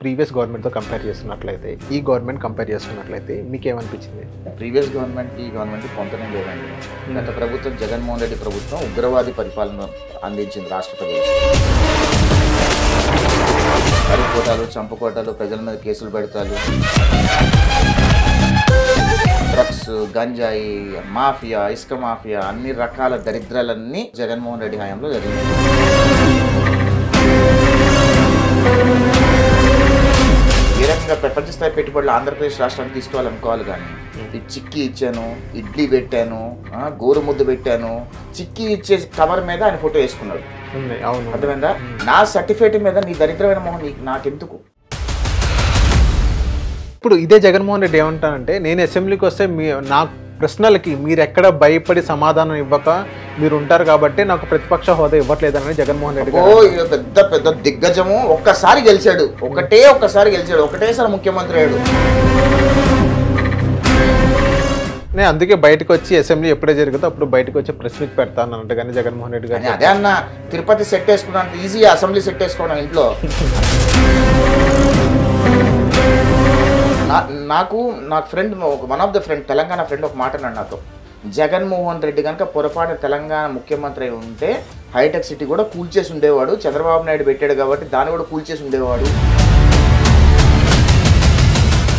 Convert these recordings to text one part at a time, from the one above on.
Previous గవర్నమెంట్తో compare చేస్తున్నట్లయితే ఈ government compare చేసుకున్నట్లయితే మీకు ఏమనిపించింది? ప్రీవియస్ గవర్నమెంట్కి ఈ గవర్నమెంట్కి పొంతనే లేదండి. గత ప్రభుత్వం జగన్మోహన్ రెడ్డి ప్రభుత్వం ఉగ్రవాది పరిపాలన అందించింది రాష్ట్ర ప్రజలకు. అరికోటాలు, చంపుకోటాలు, ప్రజల మీద కేసులు పెడతారు, డ్రగ్స్, గంజాయి మాఫియా, ఇసుక మాఫియా, అన్ని రకాల దరిద్రాలన్నీ జగన్మోహన్ రెడ్డి హయాంలో జరిగింది. ఏ రకంగా ప్రపంచ స్థాయి పెట్టుబడులు ఆంధ్రప్రదేశ్ రాష్ట్రానికి తీసుకోవాలనుకోవాలి, కానీ ఈ చిక్కీ ఇచ్చాను, ఇడ్లీ పెట్టాను, గోరుముద్ద పెట్టాను, చిక్కీ ఇచ్చే కవర్ మీద ఆయన ఫోటో వేసుకున్నాడు. అర్థమైందా? నా సర్టిఫికేట్ మీద నీ దరిద్రమైన మొహం నాకెందుకు? ఇప్పుడు ఇదే జగన్మోహన్ రెడ్డి ఏమంటానంటే, నేను అసెంబ్లీకి వస్తే నా ప్రశ్నలకి మీరు ఎక్కడ భయపడి సమాధానం ఇవ్వక మీరు ఉంటారు కాబట్టి నాకు ప్రతిపక్ష హోదా ఇవ్వట్లేదని జగన్మోహన్ రెడ్డి గారు పెద్ద పెద్ద దిగ్గజము ఒక్కసారి గెలిచాడు, ఒక్కసారి గెలిచాడు, ఒకటేసారి ముఖ్యమంత్రి అయ్యాడు. నేను అందుకే బయటకు వచ్చి అసెంబ్లీ ఎప్పుడే జరుగుతుందో అప్పుడు బయటకు వచ్చి ప్రెస్ మీట్ పెడతాను అన్నట్టుగానే జగన్మోహన్ రెడ్డి గారు. అదే అన్న, తిరుపతి సెట్ వేసుకున్నాను, ఈజీ అసెంబ్లీ సెట్ వేసుకోవడం ఇంట్లో. నాకు friend, one of the friend, Telangana friend ఒక మాట అన్నాడు నాతో, జగన్మోహన్ రెడ్డి కనుక పొరపాటు తెలంగాణ ముఖ్యమంత్రి అయి ఉంటే హైటెక్ సిటీ కూడా కూల్చేసి ఉండేవాడు, చంద్రబాబు నాయుడు పెట్టాడు కాబట్టి దాన్ని కూడా కూల్చేసి ఉండేవాడు.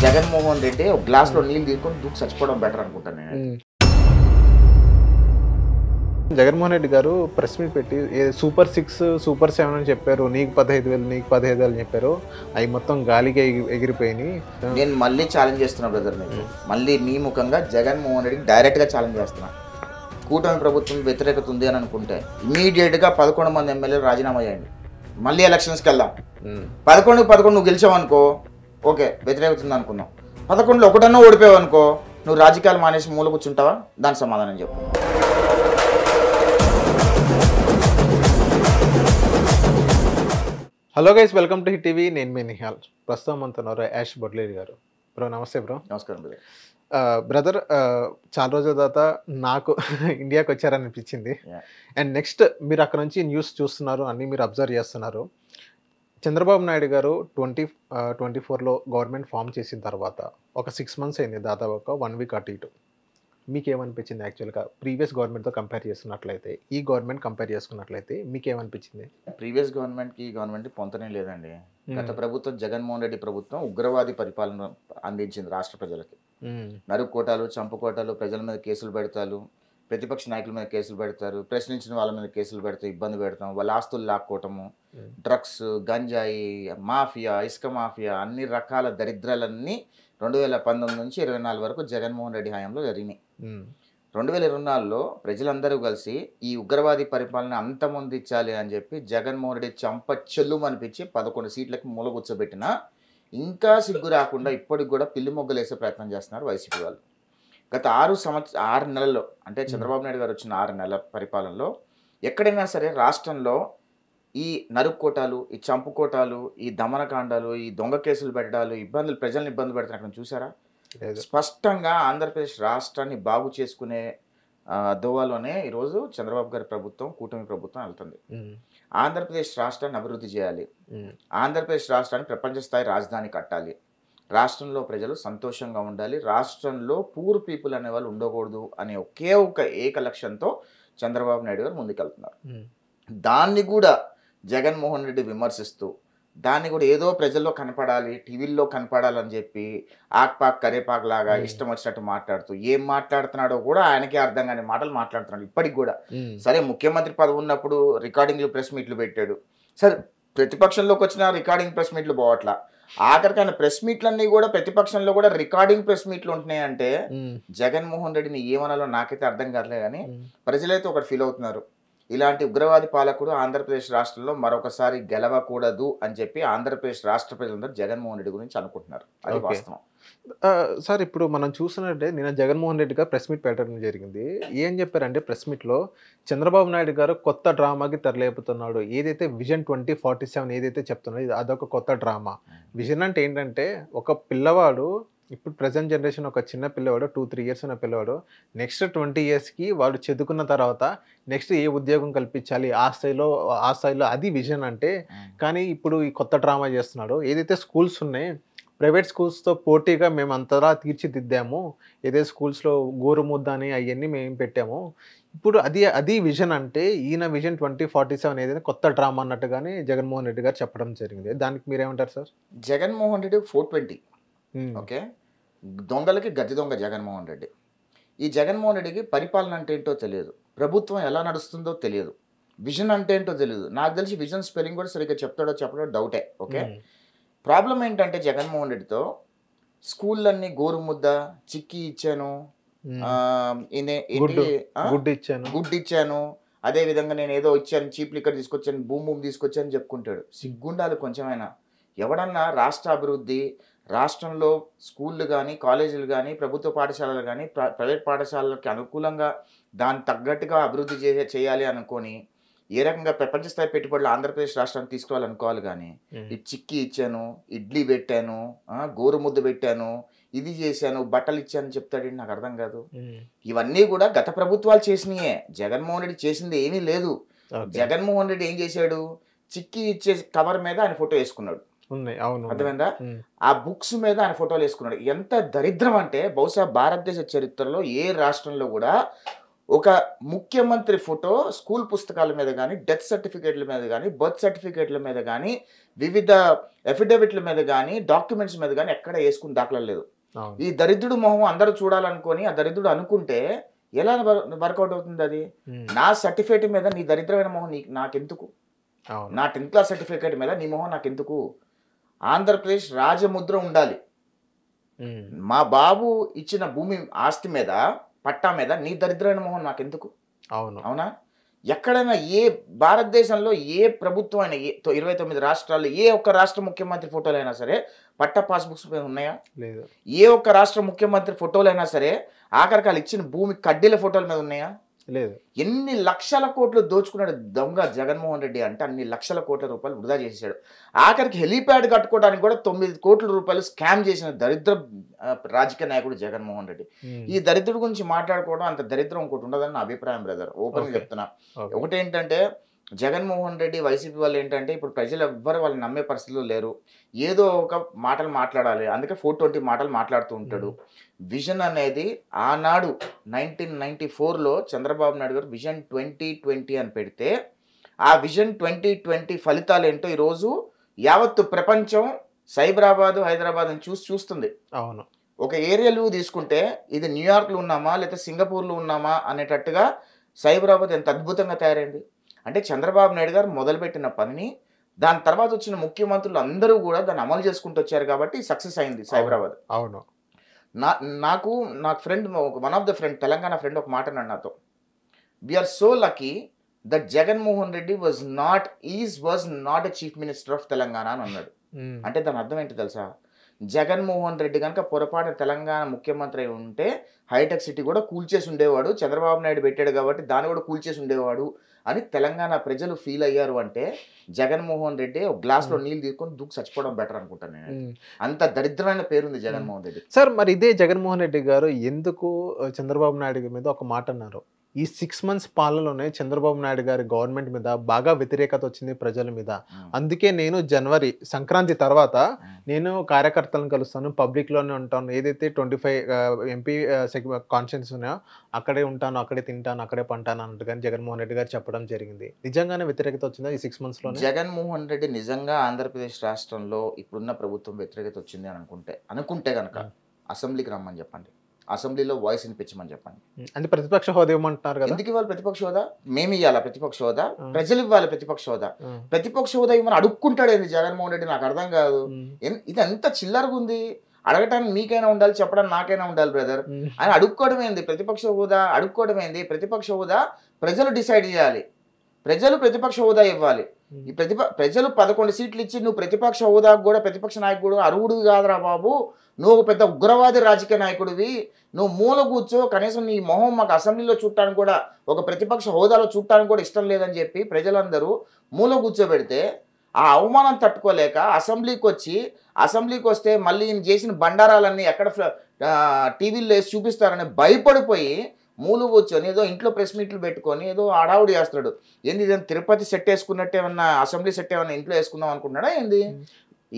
జగన్మోహన్ రెడ్డి ఒక గ్లాస్లో నీళ్ళు తీసుకొని దూకి చచ్చిపోవడం బెటర్ అనుకుంటాను నేను. జగన్మోహన్ రెడ్డి గారు ప్రెస్ మీట్ పెట్టి సూపర్ 6, సూపర్ 7 అని చెప్పారు, నీకు 15,000 నీకు 15,000 అని చెప్పారు, అవి మొత్తం గాలిగా ఎగిరిపోయినాయి. నేను మళ్ళీ ఛాలెంజ్ చేస్తున్నా బ్రదర్, నీకు మళ్ళీ నీ ముఖంగా జగన్మోహన్ రెడ్డికి డైరెక్ట్గా ఛాలెంజ్ చేస్తున్నా. కూటమి ప్రభుత్వం వ్యతిరేకత ఉంది అని అనుకుంటే ఇమీడియట్గా 11 మంది ఎమ్మెల్యేలు రాజీనామా చేయండి, మళ్ళీ ఎలక్షన్స్కి వెళ్దాం. 11 నువ్వు గెలిచావు అనుకో, ఓకే వ్యతిరేకత ఉంది అనుకున్నావు. 11లో ఒకటన్నా ఓడిపోయావు అనుకో, నువ్వు రాజకీయాలు మానేసి మూల కూర్చుంటావా? దాని సమాధానం చెప్పు. Hello guys, welcome to hit TV. నేను మీ నిహాల్. ప్రస్తుతం మనతో యాష్ బొడ్లేరి గారు. బ్రో నమస్తే. బ్రో నమస్కారం బ్రదర్. చాలా రోజుల తర్వాత నాకు ఇండియాకి వచ్చారనిపించింది. అండ్ నెక్స్ట్ మీరు అక్కడ నుంచి న్యూస్ చూస్తున్నారు, అన్నీ మీరు అబ్జర్వ్ చేస్తున్నారు. చంద్రబాబు నాయుడు గారు 2024లో గవర్నమెంట్ ఫామ్ చేసిన తర్వాత ఒక 6 months అయింది, దాదాపు ఒక 1 week అటు ఇటు. మీకేమనిపించింది యాక్చువల్గా ప్రీవియస్ గవర్నమెంట్తో కంపేర్ చేస్తున్నట్లయితే ఈ గవర్నమెంట్ కంపేర్ చేసుకున్నట్లయితే మీకేమనిపించింది? ప్రీవియస్ గవర్నమెంట్కి ఈ గవర్నమెంట్కి పొంతనే లేదండి. గత ప్రభుత్వం జగన్మోహన్ రెడ్డి ప్రభుత్వం ఉగ్రవాది పరిపాలన అందించింది రాష్ట్ర ప్రజలకి. నరుక్కోటాలు, చంపుకోటాలు, ప్రజల మీద కేసులు పెడతారు, ప్రతిపక్ష నాయకుల మీద కేసులు పెడతారు, ప్రశ్నించిన వాళ్ళ మీద కేసులు పెడతాం, ఇబ్బంది పెడతాం, వాళ్ళ ఆస్తులు లాక్కోవటము, డ్రగ్స్, గంజాయి మాఫియా, ఇసుక మాఫియా, అన్ని రకాల దరిద్రాలన్నీ 2019 నుంచి 24 వరకు జగన్మోహన్ రెడ్డి హయాంలో జరిగినాయి. 2024లో ప్రజలందరూ కలిసి ఈ ఉగ్రవాది పరిపాలన అంతమొందించాలి అని చెప్పి జగన్మోహన్ రెడ్డి చంప చెల్లు అనిపించి 11 సీట్లకి మూల కూర్చోబెట్టినా ఇంకా సిగ్గు రాకుండా ఇప్పటికి కూడా పిల్లి మొగ్గలు వేసే ప్రయత్నం చేస్తున్నారు వైసీపీ వాళ్ళు. గత 6 నెలల్లో, అంటే చంద్రబాబు నాయుడు గారు వచ్చిన 6 నెలల పరిపాలనలో ఎక్కడైనా సరే రాష్ట్రంలో ఈ నరుక్కోటాలు, ఈ చంపుకోటాలు, ఈ దమనకాండాలు, ఈ దొంగ కేసులు పెట్టడాలు, ప్రజల్ని ఇబ్బంది పెడతారు చూసారా? స్పష్టంగా ఆంధ్రప్రదేశ్ రాష్ట్రాన్ని బాగు చేసుకునే దోవలోనే ఈరోజు చంద్రబాబు గారి ప్రభుత్వం, కూటమి ప్రభుత్వం వెళ్తుంది. ఆంధ్రప్రదేశ్ రాష్ట్రాన్ని అభివృద్ధి చేయాలి, ఆంధ్రప్రదేశ్ రాష్ట్రాన్ని ప్రపంచ స్థాయి రాజధాని కట్టాలి, రాష్ట్రంలో ప్రజలు సంతోషంగా ఉండాలి, రాష్ట్రంలో పూర్ పీపుల్ అనే వాళ్ళు ఉండకూడదు అనే ఒకే ఒక ఏక లక్ష్యంతో చంద్రబాబు నాయుడు గారు ముందుకెళ్తున్నారు. దాన్ని కూడా జగన్మోహన్ రెడ్డి విమర్శిస్తూ, దాన్ని కూడా ఏదో ప్రజల్లో కనపడాలి, టీవీల్లో కనపడాలని చెప్పి ఆక్పాక్ కరేపాక్ లాగా ఇష్టం వచ్చినట్టు మాట్లాడుతూ, ఏం మాట్లాడుతున్నాడో కూడా ఆయనకే అర్థం కాని మాటలు మాట్లాడుతున్నాడు ఇప్పటికి కూడా. సరే, ముఖ్యమంత్రి పదవి ఉన్నప్పుడు రికార్డింగ్లు, ప్రెస్ మీట్లు పెట్టాడు. సరే, ప్రతిపక్షంలోకి వచ్చిన రికార్డింగ్ ప్రెస్ మీట్లు పోవట్లా. ఆఖరికి ఆయన ప్రెస్ మీట్లన్నీ కూడా ప్రతిపక్షంలో కూడా రికార్డింగ్ ప్రెస్ మీట్లు ఉంటున్నాయంటే జగన్మోహన్ రెడ్డిని ఏమనాలో నాకైతే అర్థం కావట్లేదు. కానీ ప్రజలైతే ఒకటి ఫీల్ అవుతున్నారు, ఇలాంటి ఉగ్రవాది పాలకుడు ఆంధ్రప్రదేశ్ రాష్ట్రంలో మరొకసారి గెలవకూడదు అని చెప్పి ఆంధ్రప్రదేశ్ రాష్ట్ర ప్రజలందరూ జగన్మోహన్ రెడ్డి గురించి అనుకుంటున్నారు. అది వాస్తవం. సార్, ఇప్పుడు మనం చూసినట్టే నిన్న జగన్మోహన్ రెడ్డి గారు ప్రెస్ మీట్ పెట్టడం జరిగింది. ఏం చెప్పారంటే ప్రెస్ మీట్లో చంద్రబాబు నాయుడు గారు కొత్త డ్రామాకి తెరలేపుతున్నాడు. ఏదైతే విజన్ 2047 ఏదైతే చెప్తున్నాడో అదొక కొత్త డ్రామా. విజన్ అంటే ఏంటంటే ఒక పిల్లవాడు ఇప్పుడు ప్రెజెంట్ జనరేషన్ ఒక చిన్న పిల్లవాడు 2-3 ఇయర్స్ ఉన్న పిల్లవాడు నెక్స్ట్ 20 ఇయర్స్కి వాడు చదువుకున్న తర్వాత నెక్స్ట్ ఏ ఉద్యోగం కల్పించాలి ఆ స్థాయిలో అది విజన్ అంటే. కానీ ఇప్పుడు ఈ కొత్త డ్రామా చేస్తున్నాడు. ఏదైతే స్కూల్స్ ఉన్నాయి ప్రైవేట్ స్కూల్స్తో పోటీగా మేము అంతలా తీర్చిదిద్దాము, ఏదైతే స్కూల్స్లో గోరుముద్ద అని అవన్నీ మేము పెట్టాము. ఇప్పుడు అది విజన్ అంటే ఈయన విజన్ 2047 ఏదైనా కొత్త డ్రామా అన్నట్టుగానే జగన్మోహన్ రెడ్డి గారు చెప్పడం జరిగింది. దానికి మీరేమంటారు సార్? జగన్మోహన్ రెడ్డి 420 ఓకే, దొంగలకి గద్దె దొంగ జగన్మోహన్ రెడ్డి. ఈ జగన్మోహన్ రెడ్డికి పరిపాలన అంటే ఏంటో తెలియదు, ప్రభుత్వం ఎలా నడుస్తుందో తెలియదు, విజన్ అంటే ఏంటో తెలియదు. నాకు తెలిసి విజన్ స్పెల్లింగ్ కూడా సరిగ్గా చెప్తాడో చెప్పడో డౌటే. ఓకే, ప్రాబ్లం ఏంటంటే జగన్మోహన్ రెడ్డితో స్కూళ్ళన్నీ గోరుముద్ద చిక్కి ఇచ్చాను, గుడ్డు ఇచ్చాను, అదే విధంగా నేను ఏదో ఇచ్చాను, చీప్ లిక్కర్ తీసుకొచ్చాను, భూమి తీసుకొచ్చాను చెప్పుకుంటాడు. సిగ్గుండాలి కొంచెమైనా. ఎవడన్నా రాష్ట్ర అభివృద్ధి, రాష్ట్రంలో స్కూళ్ళు కానీ కాలేజీలు కానీ ప్రభుత్వ పాఠశాలలు కానీ ప్రైవేట్ పాఠశాలలకి అనుకూలంగా దానికి తగ్గట్టుగా అభివృద్ధి చేయాలి అనుకొని ఏ రకంగా ప్రపంచ స్థాయి పెట్టుబడులు ఆంధ్రప్రదేశ్ రాష్ట్రానికి తీసుకురావాలనుకోవాలి. కానీ ఈ చిక్కి ఇచ్చాను, ఇడ్లీ పెట్టాను, గోరుముద్ద పెట్టాను, ఇది చేశాను, బట్టలు ఇచ్చాను చెప్తాడు. నాకు అర్థం కాదు. ఇవన్నీ కూడా గత ప్రభుత్వాలు చేసినాయే, జగన్మోహన్ రెడ్డి చేసింది ఏమీ లేదు. జగన్మోహన్ రెడ్డి ఏం చేశాడు, చిక్కి ఇచ్చే కవర్ మీద ఆయన ఫోటో వేసుకున్నాడు, అర్థమైందా? ఆ బుక్స్ మీద ఆయన ఫోటోలు వేసుకున్నాడు. ఎంత దరిద్రం అంటే బహుశా భారతదేశ చరిత్రలో ఏ రాష్ట్రంలో కూడా ఒక ముఖ్యమంత్రి ఫోటో స్కూల్ పుస్తకాల మీద కానీ, డెత్ సర్టిఫికేట్ల మీద కానీ, బర్త్ సర్టిఫికేట్ల మీద కానీ, వివిధ ఎఫిడవిట్ల మీద కానీ, డాక్యుమెంట్స్ మీద కానీ ఎక్కడ వేసుకుని దాఖలా లేదు. ఈ దరిద్రుడు మొహం అందరూ చూడాలనుకొని ఆ దరిద్రుడు అనుకుంటే ఎలా వర్కౌట్ అవుతుంది? అది నా సర్టిఫికేట్ మీద నీ దరిద్రమైన మొహం నాకెందుకు? నా 10th క్లాస్ సర్టిఫికేట్ మీద నీ మొహం నాకెందుకు? ఆంధ్రప్రదేశ్ రాజముద్ర ఉండాలి. మా బాబు ఇచ్చిన భూమి ఆస్తి మీద పట్టా మీద నీ దరిద్రమైన మొహం నాకెందుకు? అవునా? ఎక్కడైనా ఏ భారతదేశంలో ఏ ప్రభుత్వం అయినా 29 రాష్ట్రాల్లో ఏ ఒక్క రాష్ట్ర ముఖ్యమంత్రి ఫోటోలు అయినా సరే పట్టా పాస్బుక్స్ మీద ఉన్నాయా? లేదు. ఏ ఒక్క రాష్ట్ర ముఖ్యమంత్రి ఫోటోలు అయినా సరే ఆఖరికి వాళ్ళు ఇచ్చిన భూమి కడ్డీల ఫోటోల మీద ఉన్నాయా? లేదు. ఎన్ని లక్షల కోట్లు దోచుకున్నాడు దొంగ జగన్మోహన్ రెడ్డి అంటే అన్ని లక్షల కోట్ల రూపాయలు వృధా చేసేసాడు. ఆఖరికి హెలీప్యాడ్ కట్టుకోవడానికి కూడా 9 కోట్ల రూపాయలు స్కామ్ చేసిన దరిద్ర రాజకీయ నాయకుడు జగన్మోహన్ రెడ్డి. ఈ దరిద్రుడి గురించి మాట్లాడుకోవడం అంత దరిద్రం ఇంకోటి ఉండదని నా అభిప్రాయం బ్రదర్. ఓపెన్గా చెప్తున్నా. ఒకటేంటంటే జగన్మోహన్ రెడ్డి వైసీపీ వాళ్ళు ఏంటంటే ఇప్పుడు ప్రజలు ఎవ్వరు వాళ్ళని నమ్మే పరిస్థితుల్లో లేరు. ఏదో ఒక మాటలు మాట్లాడాలి, అందుకే 420 మాటలు మాట్లాడుతూ ఉంటాడు. విజన్ అనేది ఆనాడు 1994లో చంద్రబాబు నాయుడు గారు విజన్ 2020 అని పెడితే ఆ విజన్ 2020 ఫలితాలు ఏంటో ఈరోజు యావత్తు ప్రపంచం సైబరాబాద్ హైదరాబాద్ అని చూస్తుంది. అవును. ఒక ఏరియాలు తీసుకుంటే ఇది న్యూయార్క్లో ఉన్నామా లేదా సింగపూర్లో ఉన్నామా అనేటట్టుగా సైబరాబాద్ ఎంత అద్భుతంగా తయారైంది. అంటే చంద్రబాబు నాయుడు గారు మొదలుపెట్టిన పనిని దాని తర్వాత వచ్చిన ముఖ్యమంత్రులు అందరూ కూడా దాన్ని అమలు చేసుకుంటూ వచ్చారు కాబట్టి సక్సెస్ అయింది సైబరాబాద్. అవును. నాకు friend, one of the friend, Telangana friend ఒక మాట అన్నాడు నాతో, we are so lucky that Jaganmohan Reddy was not a chief minister of Telangana అని అన్నాడు. అంటే దాని అర్థం ఏంటి తెలుసా? జగన్మోహన్ రెడ్డి కనుక పొరపాటు తెలంగాణ ముఖ్యమంత్రి అయి ఉంటే హైటెక్ సిటీ కూడా కూల్చేసి ఉండేవాడు, చంద్రబాబు నాయుడు పెట్టాడు కాబట్టి దాన్ని కూడా కూల్చేసి ఉండేవాడు అని తెలంగాణ ప్రజలు ఫీల్ అయ్యారు. అంటే జగన్మోహన్ రెడ్డి ఒక గ్లాస్లో నీళ్ళు తీసుకొని దూకి చచ్చిపోవడం బెటర్ అనుకుంటాను నేను. అంత దరిద్రమైన పేరుంది జగన్మోహన్ రెడ్డి. సార్ మరి ఇదే జగన్మోహన్ రెడ్డి గారు ఎందుకు చంద్రబాబు నాయుడు మీద ఒక మాట అన్నారు, ఈ 6 months పాలనలోనే చంద్రబాబు నాయుడు గారి గవర్నమెంట్ మీద బాగా వ్యతిరేకత వచ్చింది ప్రజల మీద, అందుకే నేను జనవరి సంక్రాంతి తర్వాత నేను కార్యకర్తలను కలుస్తాను, పబ్లిక్లోనే ఉంటాను, ఏదైతే 25 ఎంపీ కాన్స్టిట్యూన్సీస్ ఉన్నాయో అక్కడే ఉంటాను, అక్కడే తింటాను, అక్కడే పంటాను అన్నట్టుగా జగన్మోహన్ రెడ్డి గారు చెప్పడం జరిగింది. నిజంగానే వ్యతిరేకత వచ్చిందా ఈ 6 monthsలో? జగన్మోహన్ రెడ్డి నిజంగా ఆంధ్రప్రదేశ్ రాష్ట్రంలో ఇప్పుడున్న ప్రభుత్వం వ్యతిరేకత వచ్చింది అని అనుకుంటే కనుక అసెంబ్లీకి రమ్మని చెప్పండి, అసెంబ్లీలో వాయిస్ వినిపించమని చెప్పండి. అంటే ప్రతిపక్ష హోదా ఇవ్వమంటున్నారు కదా? ఎందుకు ఇవ్వాలి ప్రతిపక్ష హోదా? మేము ఇవ్వాలా ప్రతిపక్ష హోదా? ప్రజలు ఇవ్వాలి ప్రతిపక్ష హోదా. ప్రతిపక్ష హోదా ఇవ్వమని అడుక్కుంటాడు ఏంది జగన్మోహన్ రెడ్డి? నాకు అర్థం కాదు. ఇది ఎంత చిల్లరగా ఉంది. అడగటానికి మీకైనా ఉండాలి, చెప్పడానికి నాకైనా ఉండాలి బ్రదర్. ఆయన అడుక్కోవడం ఏంది? ప్రతిపక్ష హోదా అడుక్కోవడం ఏంది? ప్రతిపక్ష హోదా ప్రజలు డిసైడ్ చేయాలి, ప్రజలు ప్రతిపక్ష హోదా ఇవ్వాలి. ఈ ప్రజలు 11 సీట్లు ఇచ్చి నువ్వు ప్రతిపక్ష హోదాకు కూడా ప్రతిపక్ష నాయకుడు అర్హుడు కాదురా బాబు, నువ్వు పెద్ద ఉగ్రవాది రాజకీయ నాయకుడివి, నువ్వు మూల కూర్చో, కనీసం నీ మొహం మాకు అసెంబ్లీలో చూడటానికి కూడా ఒక ప్రతిపక్ష హోదాలో చూడటానికి కూడా ఇష్టం లేదని చెప్పి ప్రజలందరూ మూల కూర్చోబెడితే ఆ అవమానం తట్టుకోలేక అసెంబ్లీకి వస్తే మళ్ళీ ఈయన చేసిన బండారాలన్నీ ఎక్కడ టీవీలో వేసి చూపిస్తారని భయపడిపోయి మూలు కూర్చొని ఏదో ఇంట్లో ప్రెస్ మీట్లు పెట్టుకొని ఏదో హడావుడి చేస్తాడు. ఏంది ఇదేం తిరుపతి సెట్ వేసుకున్నట్టే ఏమన్నా అసెంబ్లీ సెట్ ఏమన్నా ఇంట్లో వేసుకుందాం అనుకుంటున్నాడా ఏంది?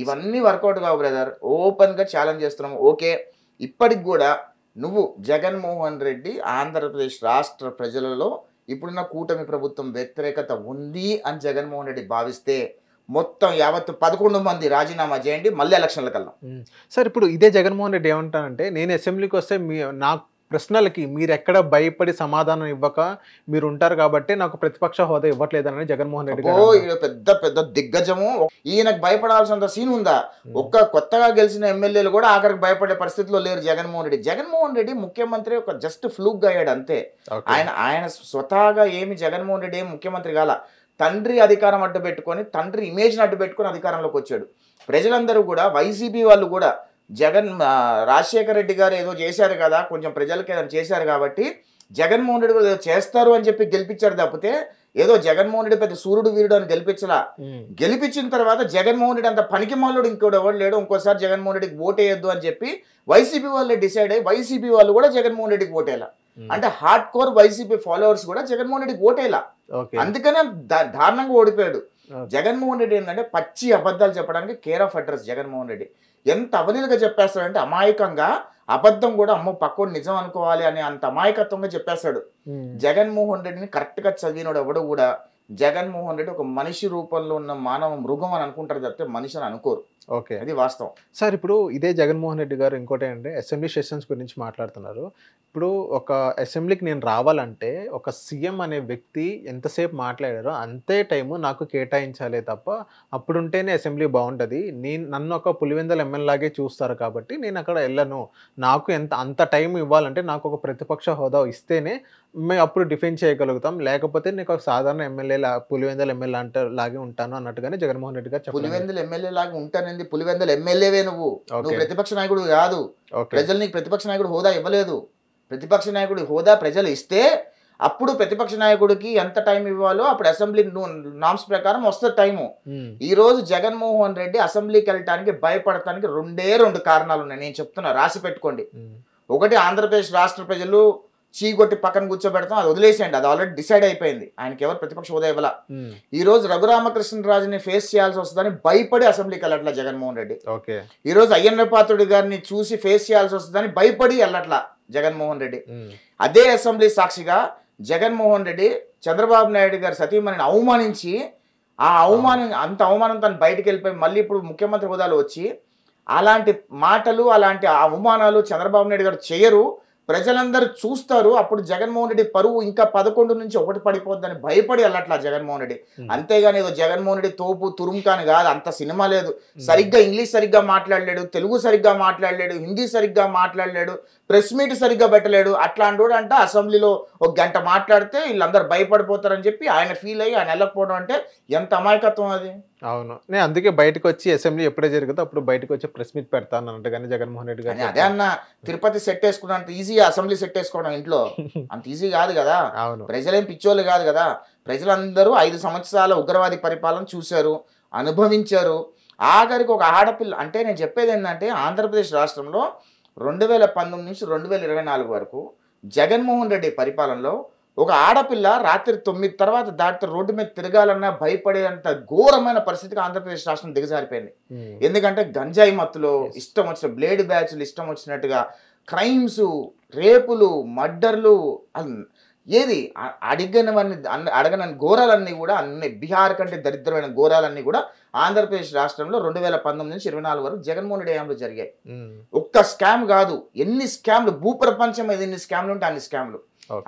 ఇవన్నీ వర్కౌట్ కావు బ్రదర్. ఓపెన్గా ఛాలెంజ్ చేస్తున్నాము. ఓకే, ఇప్పటికి కూడా నువ్వు జగన్మోహన్ రెడ్డి ఆంధ్రప్రదేశ్ రాష్ట్ర ప్రజలలో ఇప్పుడున్న కూటమి ప్రభుత్వం వ్యతిరేకత ఉంది అని జగన్మోహన్ రెడ్డి భావిస్తే మొత్తం యావత్తు 11 మంది రాజీనామా చేయండి, మళ్ళీ ఎలక్షన్లకు వెళ్దాం. సార్ ఇప్పుడు ఇదే జగన్మోహన్ రెడ్డి ఏమంటానంటే, నేను అసెంబ్లీకి వస్తే నా ప్రశ్నలకి మీరు ఎక్కడ భయపడి సమాధానం ఇవ్వక మీరు ఉంటారు కాబట్టి నాకు ప్రతిపక్ష హోదా ఇవ్వట్లేదని జగన్మోహన్ రెడ్డి గారు. పెద్ద పెద్ద దిగ్గజము, ఈయనకు భయపడాల్సినంత సీన్ ఉందా? ఒక్క కొత్తగా గెలిచిన ఎమ్మెల్యేలు కూడా ఆఖరికి భయపడే పరిస్థితిలో లేరు జగన్మోహన్ రెడ్డి ముఖ్యమంత్రి ఒక జస్ట్ ఫ్లూక్ అయ్యాడు అంతే. ఆయన స్వతహాగా జగన్మోహన్ రెడ్డి ఏమి ముఖ్యమంత్రి కాల. తండ్రి అధికారం అడ్డు పెట్టుకొని, తండ్రి ఇమేజ్ని అడ్డు పెట్టుకొని అధికారంలోకి వచ్చాడు. ప్రజలందరూ కూడా, వైసీపీ వాళ్ళు కూడా రాజశేఖర రెడ్డి గారు ఏదో చేశారు కదా, కొంచెం ప్రజలకి ఏదైనా చేశారు కాబట్టి జగన్మోహన్ రెడ్డి ఏదో చేస్తారు అని చెప్పి గెలిపించారు తప్పితే ఏదో జగన్మోహన్ రెడ్డి పెద్ద సూర్యుడు వీరుడు అని గెలిపించలా. గెలిపించిన తర్వాత జగన్మోహన్ రెడ్డి అంత పనికి మాలోడు ఇంకోటి ఎవరు లేడు, ఇంకోసారి జగన్మోహన్ రెడ్డికి ఓటేయద్దు అని చెప్పి వైసీపీ వాళ్ళే డిసైడ్ అయ్యి వైసీపీ వాళ్ళు కూడా జగన్మోహన్ రెడ్డికి ఓటేలా. అంటే హార్డ్ కోర్ వైసీపీ ఫాలోవర్స్ కూడా జగన్మోహన్ రెడ్డికి ఓటేలా. అందుకనే దారుణంగా ఓడిపోయాడు. జగన్మోహన్ రెడ్డి ఏంటంటే పచ్చి అబద్ధాలు చెప్పడానికి care of address. Jaganmohan Reddy ఎంత అవలీలుగా చెప్పేస్తాడంటే అమాయకంగా, అబద్ధం కూడా అమ్మో పక్కోడు నిజం అనుకోవాలి అని అంత అమాయకత్వంగా చెప్పేస్తాడు. జగన్మోహన్ రెడ్డిని కరెక్ట్గా చదివినోడు ఎవడు కూడా జగన్మోహన్ రెడ్డి ఒక మనిషి రూపంలో ఉన్న మానవ మృగం అని అనుకుంటారు తప్పితే మనిషి అని అనుకోరు. ఓకే, అది వాస్తవం. సార్ ఇప్పుడు ఇదే జగన్మోహన్ రెడ్డి గారు ఇంకోటి అంటే అసెంబ్లీ సెషన్స్ గురించి మాట్లాడుతున్నారు. ఇప్పుడు ఒక అసెంబ్లీకి నేను రావాలంటే ఒక సీఎం అనే వ్యక్తి ఎంతసేపు మాట్లాడారో అంతే టైము నాకు కేటాయించాలే తప్ప అప్పుడుంటేనే అసెంబ్లీ బాగుంటుంది. నన్ను ఒక పులివెందల ఎమ్మెల్యేలాగే చూస్తారు కాబట్టి నేను అక్కడ వెళ్ళను. నాకు అంత టైం ఇవ్వాలంటే నాకు ఒక ప్రతిపక్ష హోదా ఇస్తేనే మేము అప్పుడు డిఫెండ్ చేయగలుగుతాం, లేకపోతే నీకు ఒక సాధారణ ఎమ్మెల్యే పులివెందల ఎమ్మెల్యే లాగే ఉంటాను అన్నట్టుగానే జగన్మోహన్ రెడ్డి గారు చెప్పారు. పులివెందల ఎమ్మెల్యే లాగా ఉంటానండి. పులివెందల ఎమ్మెల్యేవే నువ్వు ప్రతిపక్ష నాయకుడు కాదు. ప్రజలు నీకు ప్రతిపక్ష నాయకుడు హోదా ఇవ్వలేదు. ప్రతిపక్ష నాయకుడి హోదా ప్రజలు ఇస్తే అప్పుడు ప్రతిపక్ష నాయకుడికి ఎంత టైం ఇవ్వాలో అప్పుడు అసెంబ్లీ నామ్స్ ప్రకారం వస్తుంది టైము. ఈ రోజు జగన్మోహన్ రెడ్డి అసెంబ్లీకి వెళ్ళటానికి భయపడటానికి 2 కారణాలు ఉన్నాయి. నేను చెప్తున్నా, రాసి పెట్టుకోండి. ఒకటి, ఆంధ్రప్రదేశ్ రాష్ట్ర ప్రజలు చీగొట్టి పక్కన కూర్చోబెడతాం, అది వదిలేసేయండి, అది ఆల్రెడీ డిసైడ్ అయిపోయింది. ఆయనకి ఎవరు ప్రతిపక్ష హోదా ఇవ్వాల. ఈ రోజు రఘురామకృష్ణరాజుని ఫేస్ చేయాల్సి వస్తుందని భయపడి అసెంబ్లీకి వెళ్ళట్లా జగన్మోహన్ రెడ్డి. ఈ రోజు అయ్యన్న పాత్రుడి గారిని చూసి ఫేస్ చేయాల్సి వస్తుందని భయపడి వెళ్ళట్లా జగన్మోహన్ రెడ్డి. అదే అసెంబ్లీ సాక్షిగా జగన్మోహన్ రెడ్డి చంద్రబాబు నాయుడు గారి సతీమణిని అవమానించి అంత అవమానం తను బయటకు వెళ్ళిపోయి మళ్ళీ ఇప్పుడు ముఖ్యమంత్రి హోదాలో వచ్చి అలాంటి మాటలు, అలాంటి అవమానాలు చంద్రబాబు నాయుడు గారు చేయరు. ప్రజలందరూ చూస్తారు. అప్పుడు జగన్మోహన్ రెడ్డి పరువు ఇంకా 11 నుంచి 1 పడిపోద్దని భయపడి వెళ్ళట్లా జగన్మోహన్ రెడ్డి. అంతేగాని ఏదో జగన్మోహన్ రెడ్డి తోపు తురుంకాని కాదు, అంత సినిమా లేదు. సరిగ్గా ఇంగ్లీష్ సరిగ్గా మాట్లాడలేడు, తెలుగు సరిగ్గా మాట్లాడలేడు, హిందీ సరిగ్గా మాట్లాడలేడు, ప్రెస్ మీట్ సరిగ్గా పెట్టలేడు. అట్లాంటి అంట అసెంబ్లీలో 1 గంట మాట్లాడితే వీళ్ళందరూ భయపడిపోతారని చెప్పి ఆయన ఫీల్ అయ్యి ఆయన వెళ్ళకపోవడం అంటే ఎంత అమాయకత్వం అది. అవును, నేను అందుకే బయటకు వచ్చి అసెంబ్లీ ఎప్పుడే జరుగుతుందో అప్పుడు బయటకు వచ్చి ప్రెస్ మీట్ పెడతాను అన్నట్టుగానే జగన్మోహన్ రెడ్డి గారు. అదే అన్న, తిరుపతి సెట్ వేసుకున్నా అంత ఈజీ అసెంబ్లీ సెట్ వేసుకోవడం ఇంట్లో అంత ఈజీ కాదు కదా. ప్రజలేం పిచ్చోళ్ళు కాదు కదా. ప్రజలందరూ 5 సంవత్సరాల ఉగ్రవాది పరిపాలన చూశారు, అనుభవించారు. ఆఖరికి ఒక ఆడపిల్ల అంటే నేను చెప్పేది ఏంటంటే ఆంధ్రప్రదేశ్ రాష్ట్రంలో 2019 నుంచి 2024 వరకు జగన్మోహన్ రెడ్డి పరిపాలనలో ఒక ఆడపిల్ల రాత్రి 9 తర్వాత దాటితే రోడ్డు మీద తిరగాలన్నా భయపడేంత ఘోరమైన పరిస్థితికి ఆంధ్రప్రదేశ్ రాష్ట్రం దిగజారిపోయింది. ఎందుకంటే గంజాయి మత్తులో ఇష్టం వచ్చిన బ్లేడ్ బ్యాచ్లు ఇష్టం వచ్చినట్టుగా క్రైమ్స్, రేపులు, మర్డర్లు, ఏది అడగనని ఘోరాలన్నీ కూడా అన్ని బీహార్ కంటే దరిద్రమైన ఘోరాలన్నీ కూడా ఆంధ్రప్రదేశ్ రాష్ట్రంలో 2019 నుంచి 2024 వరకు జగన్మోహన్ రెడ్డి హయాంలో జరిగాయి. ఒక్క స్కామ్ కాదు, ఎన్ని స్కామ్లు, భూప్రపంచం మీద ఎన్ని స్కామ్లు ఉంటే అన్ని స్కామ్లు.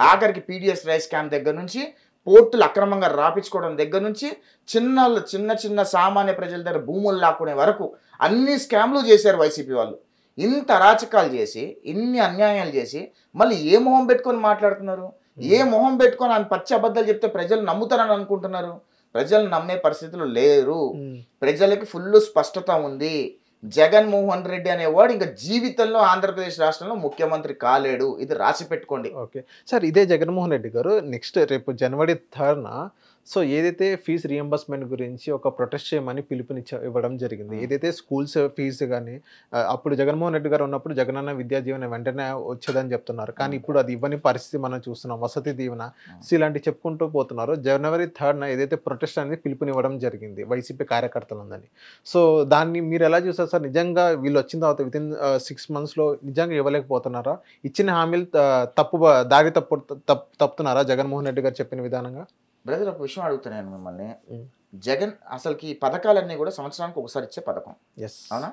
ఆఖరికి పీడిఎస్ రైస్ స్కామ్ దగ్గర నుంచి, పోర్టులు అక్రమంగా రాపించుకోవడం దగ్గర నుంచి, చిన్న సామాన్య ప్రజల దగ్గర భూములు లాక్కునే వరకు అన్ని స్కామ్లు చేశారు వైసీపీ వాళ్ళు. ఇంత అరాచకాలు చేసి, ఇన్ని అన్యాయాలు చేసి మళ్ళీ ఏ మొహం పెట్టుకొని మాట్లాడుతున్నారు? ఏ మొహం పెట్టుకొని ఆయన పచ్చి అబద్ధాలు చెప్తే ప్రజలు నమ్ముతారని అనుకుంటున్నారు? ప్రజలు నమ్మే పరిస్థితులు లేరు. ప్రజలకి ఫుల్ స్పష్టత ఉంది. జగన్మోహన్ రెడ్డి అనేవాడు ఇంకా జీవితంలో ఆంధ్రప్రదేశ్ రాష్ట్రంలో ముఖ్యమంత్రి కాలేడు. ఇది రాసి పెట్టుకోండి. ఓకే సార్, ఇదే జగన్మోహన్ రెడ్డి గారు నెక్స్ట్ రేపు January 3న సో ఏదైతే ఫీజు రియంబర్స్మెంట్ గురించి ఒక ప్రొటెస్ట్ చేయమని ఇవ్వడం జరిగింది. ఏదైతే స్కూల్స్ ఫీజు కానీ అప్పుడు జగన్మోహన్ రెడ్డి గారు ఉన్నప్పుడు జగనన్న విద్యా దీవెన వెంటనే వచ్చేదని చెప్తున్నారు. కానీ ఇప్పుడు అది ఇవ్వని పరిస్థితి మనం చూస్తున్నాం. వసతి దీవెన ఇలాంటివి చెప్పుకుంటూ పోతున్నారు. January 3rd ఏదైతే ప్రొటెస్ట్ అనేది పిలుపునివ్వడం జరిగింది వైసీపీ కార్యకర్తలందని. సో దాన్ని మీరు ఎలా చూసారు సార్? నిజంగా వీళ్ళు వచ్చిన తర్వాత వితిన్ 6 monthsలో నిజంగా ఇవ్వలేకపోతున్నారా? ఇచ్చిన హామీలు దారి తప్పుతున్నారా జగన్మోహన్ రెడ్డి గారు చెప్పిన విధానంగా? బ్రదర్, ఒక విషయం అడుగుతున్నాను మిమ్మల్ని. జగన్ అసలుకి ఈ పథకాలన్నీ కూడా సంవత్సరానికి ఒకసారి ఇచ్చే పథకం, అవునా?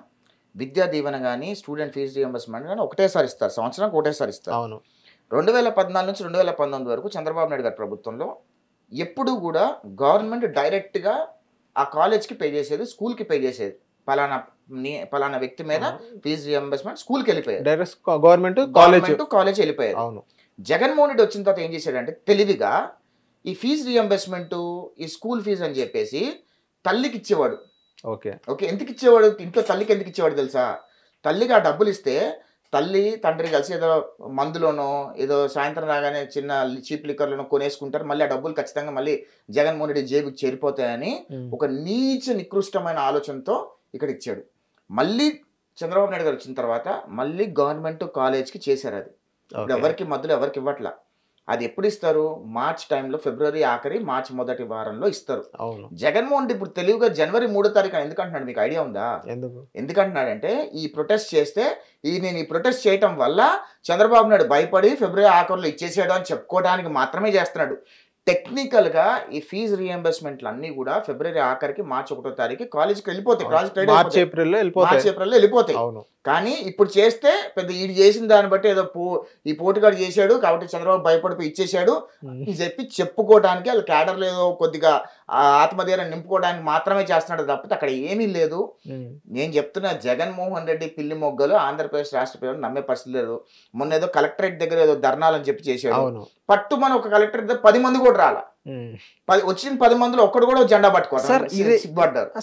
విద్యా దీవెన కానీ స్టూడెంట్ ఫీజు రియంబర్స్మెంట్ కానీ ఒకటేసారి ఇస్తారు, సంవత్సరానికి ఒకటేసారి ఇస్తారు. అవును. 2014 నుంచి 2019 వరకు చంద్రబాబు నాయుడు గారి ప్రభుత్వంలో ఎప్పుడు కూడా గవర్నమెంట్ డైరెక్ట్గా ఆ కాలేజ్కి పే చేసేది, స్కూల్కి పే చేసేది. పలానా వ్యక్తి మీద ఫీజు రియంబర్స్మెంట్ స్కూల్కి వెళ్ళిపోయారు, డైరెక్ట్ గవర్నమెంట్ కాలేజ్ వెళ్ళిపోయారు. అవును. జగన్మోహన్ రెడ్డి వచ్చిన తర్వాత ఏం చేశాడంటే తెలివిగా ఈ ఫీజు రియంబర్స్మెంట్, ఈ స్కూల్ ఫీజు అని చెప్పేసి తల్లికి ఇచ్చేవాడు. ఓకే ఓకే ఎందుకు ఇచ్చేవాడు? ఇంట్లో తల్లికి ఎందుకు ఇచ్చేవాడు తెలుసా? తల్లికి ఆ డబ్బులు ఇస్తే తల్లి తండ్రి కలిసి ఏదో మందులోనో ఏదో సాయంత్రం రాగానే చిన్న చీప్ లిక్కర్లోనో కొనేసుకుంటారు. మళ్ళీ ఆ డబ్బులు ఖచ్చితంగా మళ్ళీ జగన్మోహన్ రెడ్డి జేబుకి చేరిపోతాయని ఒక నీచ నికృష్టమైన ఆలోచనతో ఇక్కడ ఇచ్చాడు. మళ్ళీ చంద్రబాబు నాయుడు గారు వచ్చిన తర్వాత మళ్ళీ గవర్నమెంట్ కాలేజ్కి చేశారు. అది ఇప్పుడు ఎవరికి మధ్యలో ఎవరికి ఇవ్వట్లా. అది ఎప్పుడు ఇస్తారు? మార్చ్ టైంలో, ఫిబ్రవరి ఆఖరి మార్చి మొదటి వారంలో ఇస్తారు. జగన్మోహన్ రెడ్డి ఇప్పుడు తెలివిగా January 3 ఎందుకంటున్నాడు? మీకు ఐడియా ఉందా? ఎందుకంటున్నాడంటే ఈ ప్రొటెస్ట్ చేస్తే నేను ఈ ప్రొటెస్ట్ చేయటం వల్ల చంద్రబాబు నాయుడు భయపడి ఫిబ్రవరి ఆఖరిలో ఇచ్చేసాడు అని చెప్పుకోవడానికి మాత్రమే చేస్తున్నాడు. టెక్నికల్గా ఈ ఫీజు రియంబర్స్మెంట్లు అన్నీ కూడా ఫిబ్రవరి ఆఖరికి మార్చి 1 కాలేజ్కి వెళ్ళిపోతాయి, మార్చి ఏప్రిల్లో వెళ్ళిపోతాయి. కానీ ఇప్పుడు చేస్తే పెద్ద ఈడు చేసిన దాన్ని బట్టి ఏదో ఈ పోటుగాడు చేశాడు కాబట్టి చంద్రబాబు భయపడిపోయి ఇచ్చేశాడు అని చెప్పి చెప్పుకోవడానికి, వాళ్ళ క్యాడర్లో ఏదో కొద్దిగా ఆత్మధైర్యం నింపుకోవడానికి మాత్రమే చేస్తున్నాడు తప్పితే అక్కడ ఏమీ లేదు. నేను చెప్తున్నా, జగన్మోహన్ రెడ్డి పిల్లి మొగ్గలు ఆంధ్రప్రదేశ్ రాష్ట్ర ప్రజలు నమ్మే పరిస్థితి లేదు. మొన్న ఏదో కలెక్టరేట్ దగ్గర ఏదో ధర్నాలని చెప్పి చేశాడు. పట్టుమని ఒక కలెక్టరేట్ దగ్గర 10 మంది కూడా రాలా. వచ్చిన 10 మందిలో ఒక్కడు కూడా జెండా పట్టుకోవాలి.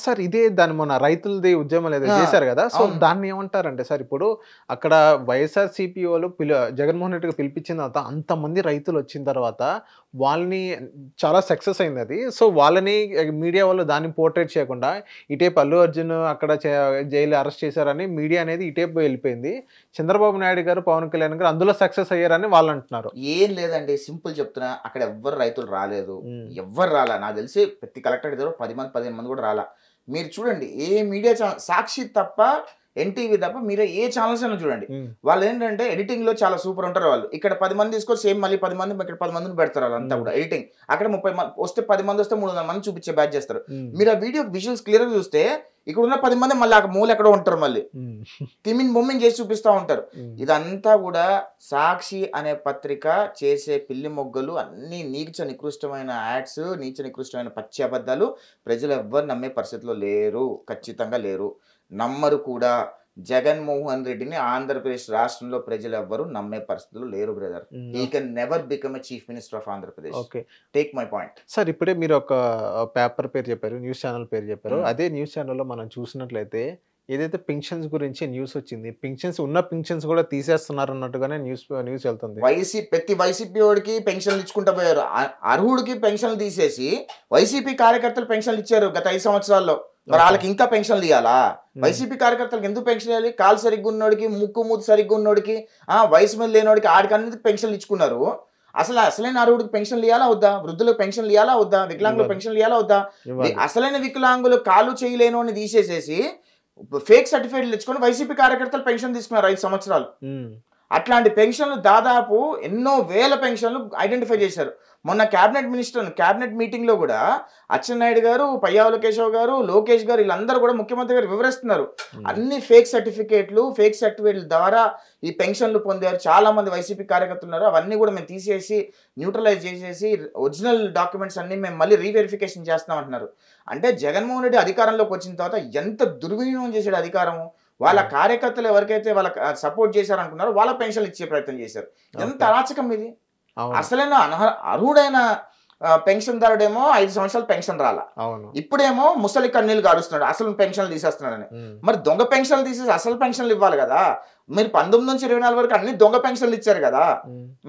సార్ ఇదే దాని మొన్న రైతులది ఉద్యమం ఏదో చేశారు కదా, సో దాన్ని ఏమంటారంటే సార్, ఇప్పుడు అక్కడ వైఎస్ఆర్సీపీ వాళ్ళు జగన్మోహన్ రెడ్డికి పిలిపించిన తర్వాత అంతమంది రైతులు వచ్చిన తర్వాత వాళ్ళని చాలా సక్సెస్ అయింది అది. సో వాళ్ళని మీడియా వాళ్ళు దాన్ని పోర్ట్రేట్ చేయకుండా ఇటేపు అల్లు అర్జున్ అక్కడ జైలు అరెస్ట్ చేశారని మీడియా అనేది ఇటేపు వెళ్ళిపోయింది. చంద్రబాబు నాయుడు గారు, పవన్ కళ్యాణ్ గారు అందులో సక్సెస్ అయ్యారని వాళ్ళు అంటున్నారు. ఏం లేదండి, సింపుల్ చెప్తున్నా, అక్కడ ఎవ్వరు రైతులు రాలేదు, ఎవ్వరు రాలా. నాకు తెలిసి ప్రతి కలెక్టర్ దగ్గర 15 మంది కూడా రాలా. మీరు చూడండి, ఏ మీడియా ఛానల్, సాక్షి తప్ప, ఎన్టీవీ తప్ప మీరే ఏ ఛానల్స్ అయినా చూడండి, వాళ్ళు ఏంటంటే ఎడిటింగ్ లో చాలా సూపర్ ఉంటారు. వాళ్ళు ఇక్కడ 10 మంది తీసుకొని సేమ్ మళ్ళీ 10 మంది ఇక్కడ 10 మందిని పెడతారు. వాళ్ళంతా కూడా ఎడిటింగ్ అక్కడ 30 మంది వస్తే 10 మంది వస్తే 300 మంది చూపించే బ్యాచ్ చేస్తారు. మీరు ఆ వీడియో విజువల్స్ క్లియర్ గా చూస్తే ఇక్కడ ఉన్న 10 మంది మళ్ళీ ఆ మూల ఎక్కడో ఉంటారు, మళ్ళీ తిమిన్ బొమ్మిని చేసి చూపిస్తూ ఉంటారు. ఇదంతా కూడా సాక్షి అనే పత్రిక చేసే పిల్లి మొగ్గలు, అన్ని నీచ నికృష్టమైన యాడ్స్, నీచ నికృష్టమైన పచ్చి అబద్ధాలు. ప్రజలు ఎవ్వరు నమ్మే పరిస్థితిలో లేరు, ఖచ్చితంగా లేరు, నమ్మరు కూడా. జగన్మోహన్ రెడ్డిని ఆంధ్రప్రదేశ్ రాష్ట్రంలో ప్రజలు ఎవ్వరు నమ్మే పరిస్థితులు లేరు brother. He can never become a chief minister of Andhra Pradesh. Take my point. Sir ఇప్పుడే మీరు ఒక పేపర్ పేరు చెప్పారు, న్యూస్ ఛానల్ పేరు చెప్పారు. అదే న్యూస్ ఛానల్లో మనం చూసినట్లయితే ఏదైతే పెన్షన్స్ గురించి న్యూస్ వచ్చింది, ఉన్న పెన్షన్స్ కూడా తీసేస్తున్నారు అన్నట్టుగానే న్యూస్ వెళ్తుంది. ప్రతి వైసీపీ వాడికి పెన్షన్లు ఇచ్చుకుంటూ పోయారు. అర్హుడికి పెన్షన్లు తీసేసి వైసీపీ కార్యకర్తలు పెన్షన్లు ఇచ్చారు గత 5 సంవత్సరాల్లో. మరి వాళ్ళకి ఇంకా పెన్షన్లు ఇవ్వాలా? వైసీపీ కార్యకర్తలకు ఎందుకు పెన్షన్ ఇవ్వాలి? కాలు సరిగ్గా ఉన్నోడికి, ముక్కు మూతి సరిగ్గా ఉన్నోడికి, వయసు మీద లేనోడికి, ఆడికి పెన్షన్లు ఇచ్చుకున్నారు. అసలైన అర్హుడికి పెన్షన్లు ఇవ్వాలా వద్దా? వృద్ధులకు పెన్షన్లు ఇవ్వాలా వద్దా? వికలాంగులకు పెన్షన్లు ఇవ్వాలా వద్దా? అసలైన వికలాంగులు కాలు చేయలేనోని తీసేసేసి ఫేక్ సర్టిఫికేట్లు తెచ్చుకొని వైసీపీ కార్యకర్తలు పెన్షన్ తీసుకున్నారు 5 సంవత్సరాలు. అట్లాంటి పెన్షన్లు దాదాపు ఎన్నో వేల పెన్షన్లు ఐడెంటిఫై చేశారు. మొన్న క్యాబినెట్ మీటింగ్ లో కూడా అచ్చెన్నాయుడు గారు, పయ్యావుల కేశవ్ గారు, లోకేష్ గారు, వీళ్ళందరూ కూడా ముఖ్యమంత్రి గారు వివరిస్తున్నారు. అన్ని ఫేక్ సర్టిఫికేట్ల ద్వారా ఈ పెన్షన్లు పొందారు. చాలా మంది వైసీపీ కార్యకర్తలు ఉన్నారు. అవన్నీ కూడా మేము తీసేసి న్యూట్రలైజ్ చేసేసి ఒరిజినల్ డాక్యుమెంట్స్ అన్ని మేము మళ్ళీ రీవెరిఫికేషన్ చేస్తాం అంటున్నారు. అంటే జగన్మోహన్ రెడ్డి అధికారంలోకి వచ్చిన తర్వాత ఎంత దుర్వినియోగం చేశాడు అధికారము. వాళ్ళ కార్యకర్తలు ఎవరికైతే వాళ్ళ సపోర్ట్ చేశారనుకున్నారో వాళ్ళ పెన్షన్లు ఇచ్చే ప్రయత్నం చేశారు. ఎంత అరాచకం ఇది! అసలైన అర్హుడైన పెన్షన్దారుడేమో 5 సంవత్సరాలు పెన్షన్ రాలా, ఇప్పుడేమో ముసలి కన్నీళ్ళు గాడుస్తున్నాడు అసలు పెన్షన్లు తీసేస్తున్నాడని. మరి దొంగ పెన్షన్లు తీసేసి అసలు పెన్షన్లు ఇవ్వాలి కదా. మీరు 19 నుంచి 24 వరకు అన్ని దొంగ పెన్షన్లు ఇచ్చారు కదా,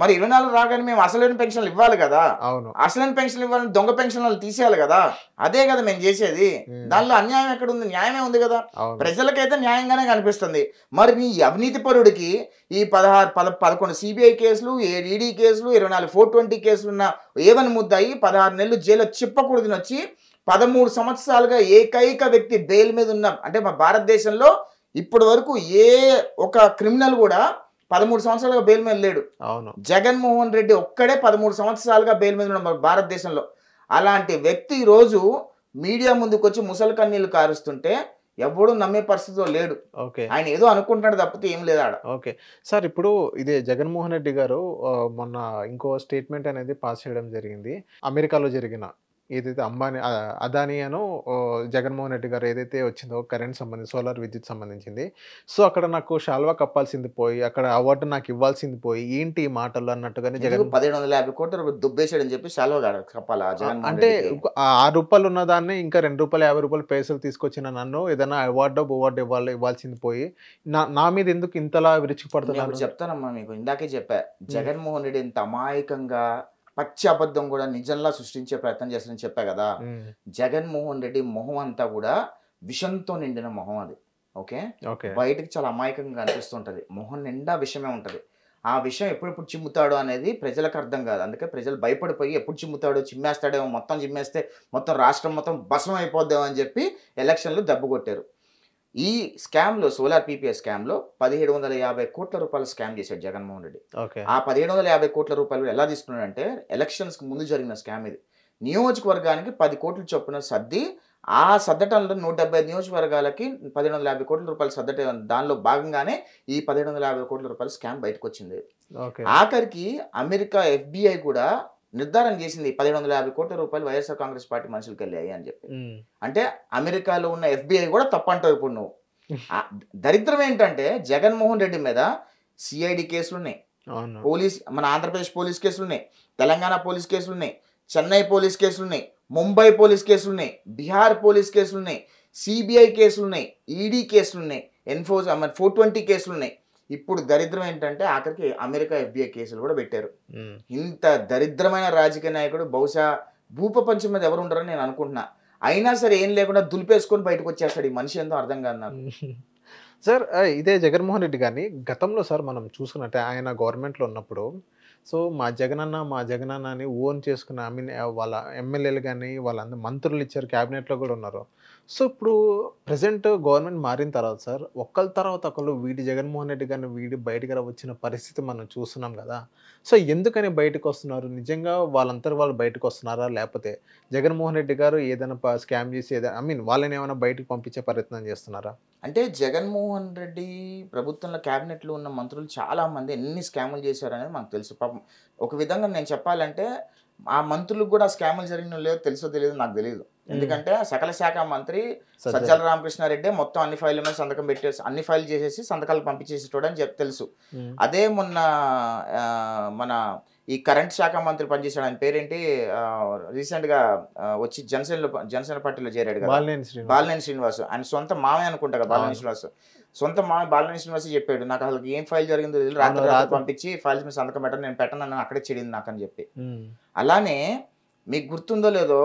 మరి 24 రాగానే మేము అసలైన పెన్షన్లు ఇవ్వాలి కదా, అవును. అసలైన పెన్షన్లు ఇవ్వాలని దొంగ పెన్షన్లు తీసేయాలి కదా, అదే కదా మేము చేసేది. దానిలో అన్యాయం ఎక్కడ ఉంది? న్యాయమే ఉంది కదా, ప్రజలకైతే న్యాయంగానే కనిపిస్తుంది. మరి నీ అవినీతి పరుడికి ఈ 11 సిబిఐ కేసులు, ఈడీ కేసులు, 24 420 కేసులు ఉన్న ఏవని ముద్దాయి 16 నెలలు జైల్లో చిప్పకూడదని వచ్చి 13 సంవత్సరాలుగా ఏకైక వ్యక్తి బెయిల్ మీద ఉన్న, అంటే మా భారతదేశంలో ఇప్పటి వరకు ఏ ఒక క్రిమినల్ కూడా 13 సంవత్సరాలుగా బెయిల్ మీద లేడు. అవును. జగన్మోహన్ రెడ్డి ఒక్కడే 13 సంవత్సరాలుగా బెయిల్ మీద ఉన్న భారతదేశంలో. అలాంటి వ్యక్తి ఈరోజు మీడియా ముందుకు వచ్చి ముసలి కన్నీళ్లు కారుస్తుంటే ఎవడు నమ్మే పరిస్థితిలో లేడు. ఆయన ఏదో అనుకుంటున్నాడు తప్పితే ఏం లేదు ఆడ. ఓకే సార్, ఇప్పుడు ఇదే జగన్మోహన్ రెడ్డి గారు మొన్న ఇంకో స్టేట్మెంట్ అనేది పాస్ చేయడం జరిగింది. అమెరికాలో జరిగిన ఏదైతే అదానీ అను జగన్మోహన్ రెడ్డి గారు ఏదైతే వచ్చిందో కరెంట్ సంబంధించి సోలార్ విద్యుత్ సంబంధించింది, సో అక్కడ నాకు శాల్వా కప్పాల్సింది పోయి అక్కడ అవార్డు నాకు ఇవ్వాల్సింది పోయి ఏంటి ఈ మాటలు అన్నట్టుగానే జగన్ 1750 కోట్లు దుబ్బేశాడని చెప్పి శాల్వా కప్పాలా? అంటే ₹6 ఉన్న దాన్ని ఇంకా ₹2.50 పైసలు తీసుకొచ్చిన నన్ను ఏదైనా అవార్డు ఇవ్వాల్సింది పోయి నా మీద ఎందుకు ఇంతలా విరుచుకుపడుతున్నారు? చెప్తానమ్మా మీకు, ఇందాకే చెప్పా, జగన్మోహన్ రెడ్డి ఇంత అమాయకంగా పచ్చి అబద్ధం కూడా నిజంలా సృష్టించే ప్రయత్నం చేస్తానని చెప్పా కదా. జగన్మోహన్ రెడ్డి మొహం అంతా కూడా విషంతో నిండిన మొహం అది. ఓకే, బయటకు చాలా అమాయకంగా అనిపిస్తుంటది, మొహం నిండా విషమే ఉంటది. ఆ విషయం ఎప్పుడెప్పుడు చిమ్ముతాడో అనేది ప్రజలకు అర్థం కాదు. అందుకే ప్రజలు భయపడిపోయి ఎప్పుడు చిమ్ముతాడో, చిమ్మేస్తాడేమో, మొత్తం చిమ్మేస్తే మొత్తం రాష్ట్రం మొత్తం భస్మం అయిపోద్దామో అని చెప్పి ఎలక్షన్లు దెబ్బ కొట్టారు. ఈ స్కామ్లో, సోలార్ పీపీఎస్ స్కామ్లో 1750 కోట్ల రూపాయలు స్కామ్ చేశాడు జగన్మోహన్ రెడ్డి. ఆ 1750 కోట్ల రూపాయలు ఎలా తీసుకున్నాడంటే, ఎలక్షన్స్కి ముందు జరిగిన స్కామ్ ఇది. నియోజకవర్గానికి 10 కోట్ల చొప్పున సర్ది, ఆ సర్దటంలో 175 నియోజకవర్గాలకి 1750 కోట్ల రూపాయలు సర్దట, దానిలో భాగంగానే ఈ 1750 కోట్ల రూపాయల స్కామ్ బయటకు వచ్చింది. ఆఖరికి అమెరికా FBI కూడా నిర్ధారణ చేసింది 1750 కోట్ల రూపాయలు వైఎస్ఆర్ కాంగ్రెస్ పార్టీ మనుషులకి వెళ్ళాయి అని చెప్పి. అంటే అమెరికాలో ఉన్న FBI కూడా తప్పంటావు ఇప్పుడు నువ్వు. దరిద్రం ఏంటంటే జగన్మోహన్ రెడ్డి మీద సిఐడి కేసులు ఉన్నాయి, మన ఆంధ్రప్రదేశ్ పోలీస్ కేసులు ఉన్నాయి, తెలంగాణ పోలీస్ కేసులు ఉన్నాయి, చెన్నై పోలీస్ కేసులు ఉన్నాయి, ముంబై పోలీస్ కేసులు ఉన్నాయి, బీహార్ పోలీస్ కేసులు ఉన్నాయి, సిబిఐ కేసులు ఉన్నాయి, ఈడీ కేసులు ఉన్నాయి, 420 కేసులు ఉన్నాయి. ఇప్పుడు దరిద్రం ఏంటంటే ఆఖరికి అమెరికా FBI కేసులు కూడా పెట్టారు. ఇంత దరిద్రమైన రాజకీయ నాయకుడు బహుశా భూప్రపంచం మీద ఎవరు ఉండరని నేను అనుకుంటున్నా. అయినా సరే ఏం లేకుండా దులిపేసుకొని బయటకు వచ్చేస్తాడు ఈ మనిషి. ఏందో అర్థం కాదు నాకు. సార్ ఇదే జగన్మోహన్ రెడ్డి గారిని గతంలో సార్ మనం చూసుకున్నట్టే ఆయన గవర్నమెంట్లో ఉన్నప్పుడు, సో మా జగనన్న అని ఓన్ చేసుకున్న వాళ్ళ ఎమ్మెల్యేలు కానీ వాళ్ళందరూ మంత్రులు ఇచ్చారు, క్యాబినెట్లో కూడా ఉన్నారు. సో ఇప్పుడు ప్రజెంట్ గవర్నమెంట్ మారిన తర్వాత సార్ ఒకళ్ళ తర్వాత ఒకళ్ళు జగన్మోహన్ రెడ్డి గారిని బయటకు వచ్చిన పరిస్థితి మనం చూస్తున్నాం కదా. సో ఎందుకని బయటకు వస్తున్నారు? నిజంగా వాళ్ళంతా వాళ్ళు బయటకు వస్తున్నారా, లేకపోతే జగన్మోహన్ రెడ్డి గారు ఏదైనా స్కామ్ చేసి వాళ్ళని ఏమైనా బయటకు పంపించే ప్రయత్నం చేస్తున్నారా? అంటే జగన్మోహన్ రెడ్డి ప్రభుత్వంలో క్యాబినెట్లో ఉన్న మంత్రులు చాలా మంది ఎన్ని స్కాములు చేశారనేది మనకు తెలుసు. పాపం ఒక విధంగా నేను చెప్పాలంటే ఆ మంత్రులకు కూడా స్కాములు జరిగిన లేదో తెలుసో తెలియదు నాకు తెలియదు. ఎందుకంటే సకల శాఖ మంత్రి సజ్జల రామకృష్ణారెడ్డి మొత్తం అన్ని ఫైళ్ళ మీద సంతకం పెట్టేసి అన్ని ఫైల్ చేసేసి సంతకాలు పంపించేసేటోడని తెలుసు. అదే మొన్న మన ఈ కరెంట్ శాఖ మంత్రి పనిచేశాడు, ఆయన పేరేంటి, రీసెంట్గా వచ్చి జనసేన పార్టీలో చేరాడు కదా, బాలినేని శ్రీనివాస్. ఆయన సొంత మామయ్య అనుకుంటా కదా బాలినేని శ్రీనివాస్. సొంత మామయ్య బాలినేని శ్రీనివాస్ చెప్పాడు, నాకు అసలు ఏం ఫైల్ జరిగిందో రాత్రి పంపించి ఫైల్స్ మీద సంతకం పెట్టాను, నేను పెట్టను, అక్కడే చెడింది నాకు అని చెప్పి. అలానే మీకు గుర్తుందో లేదో,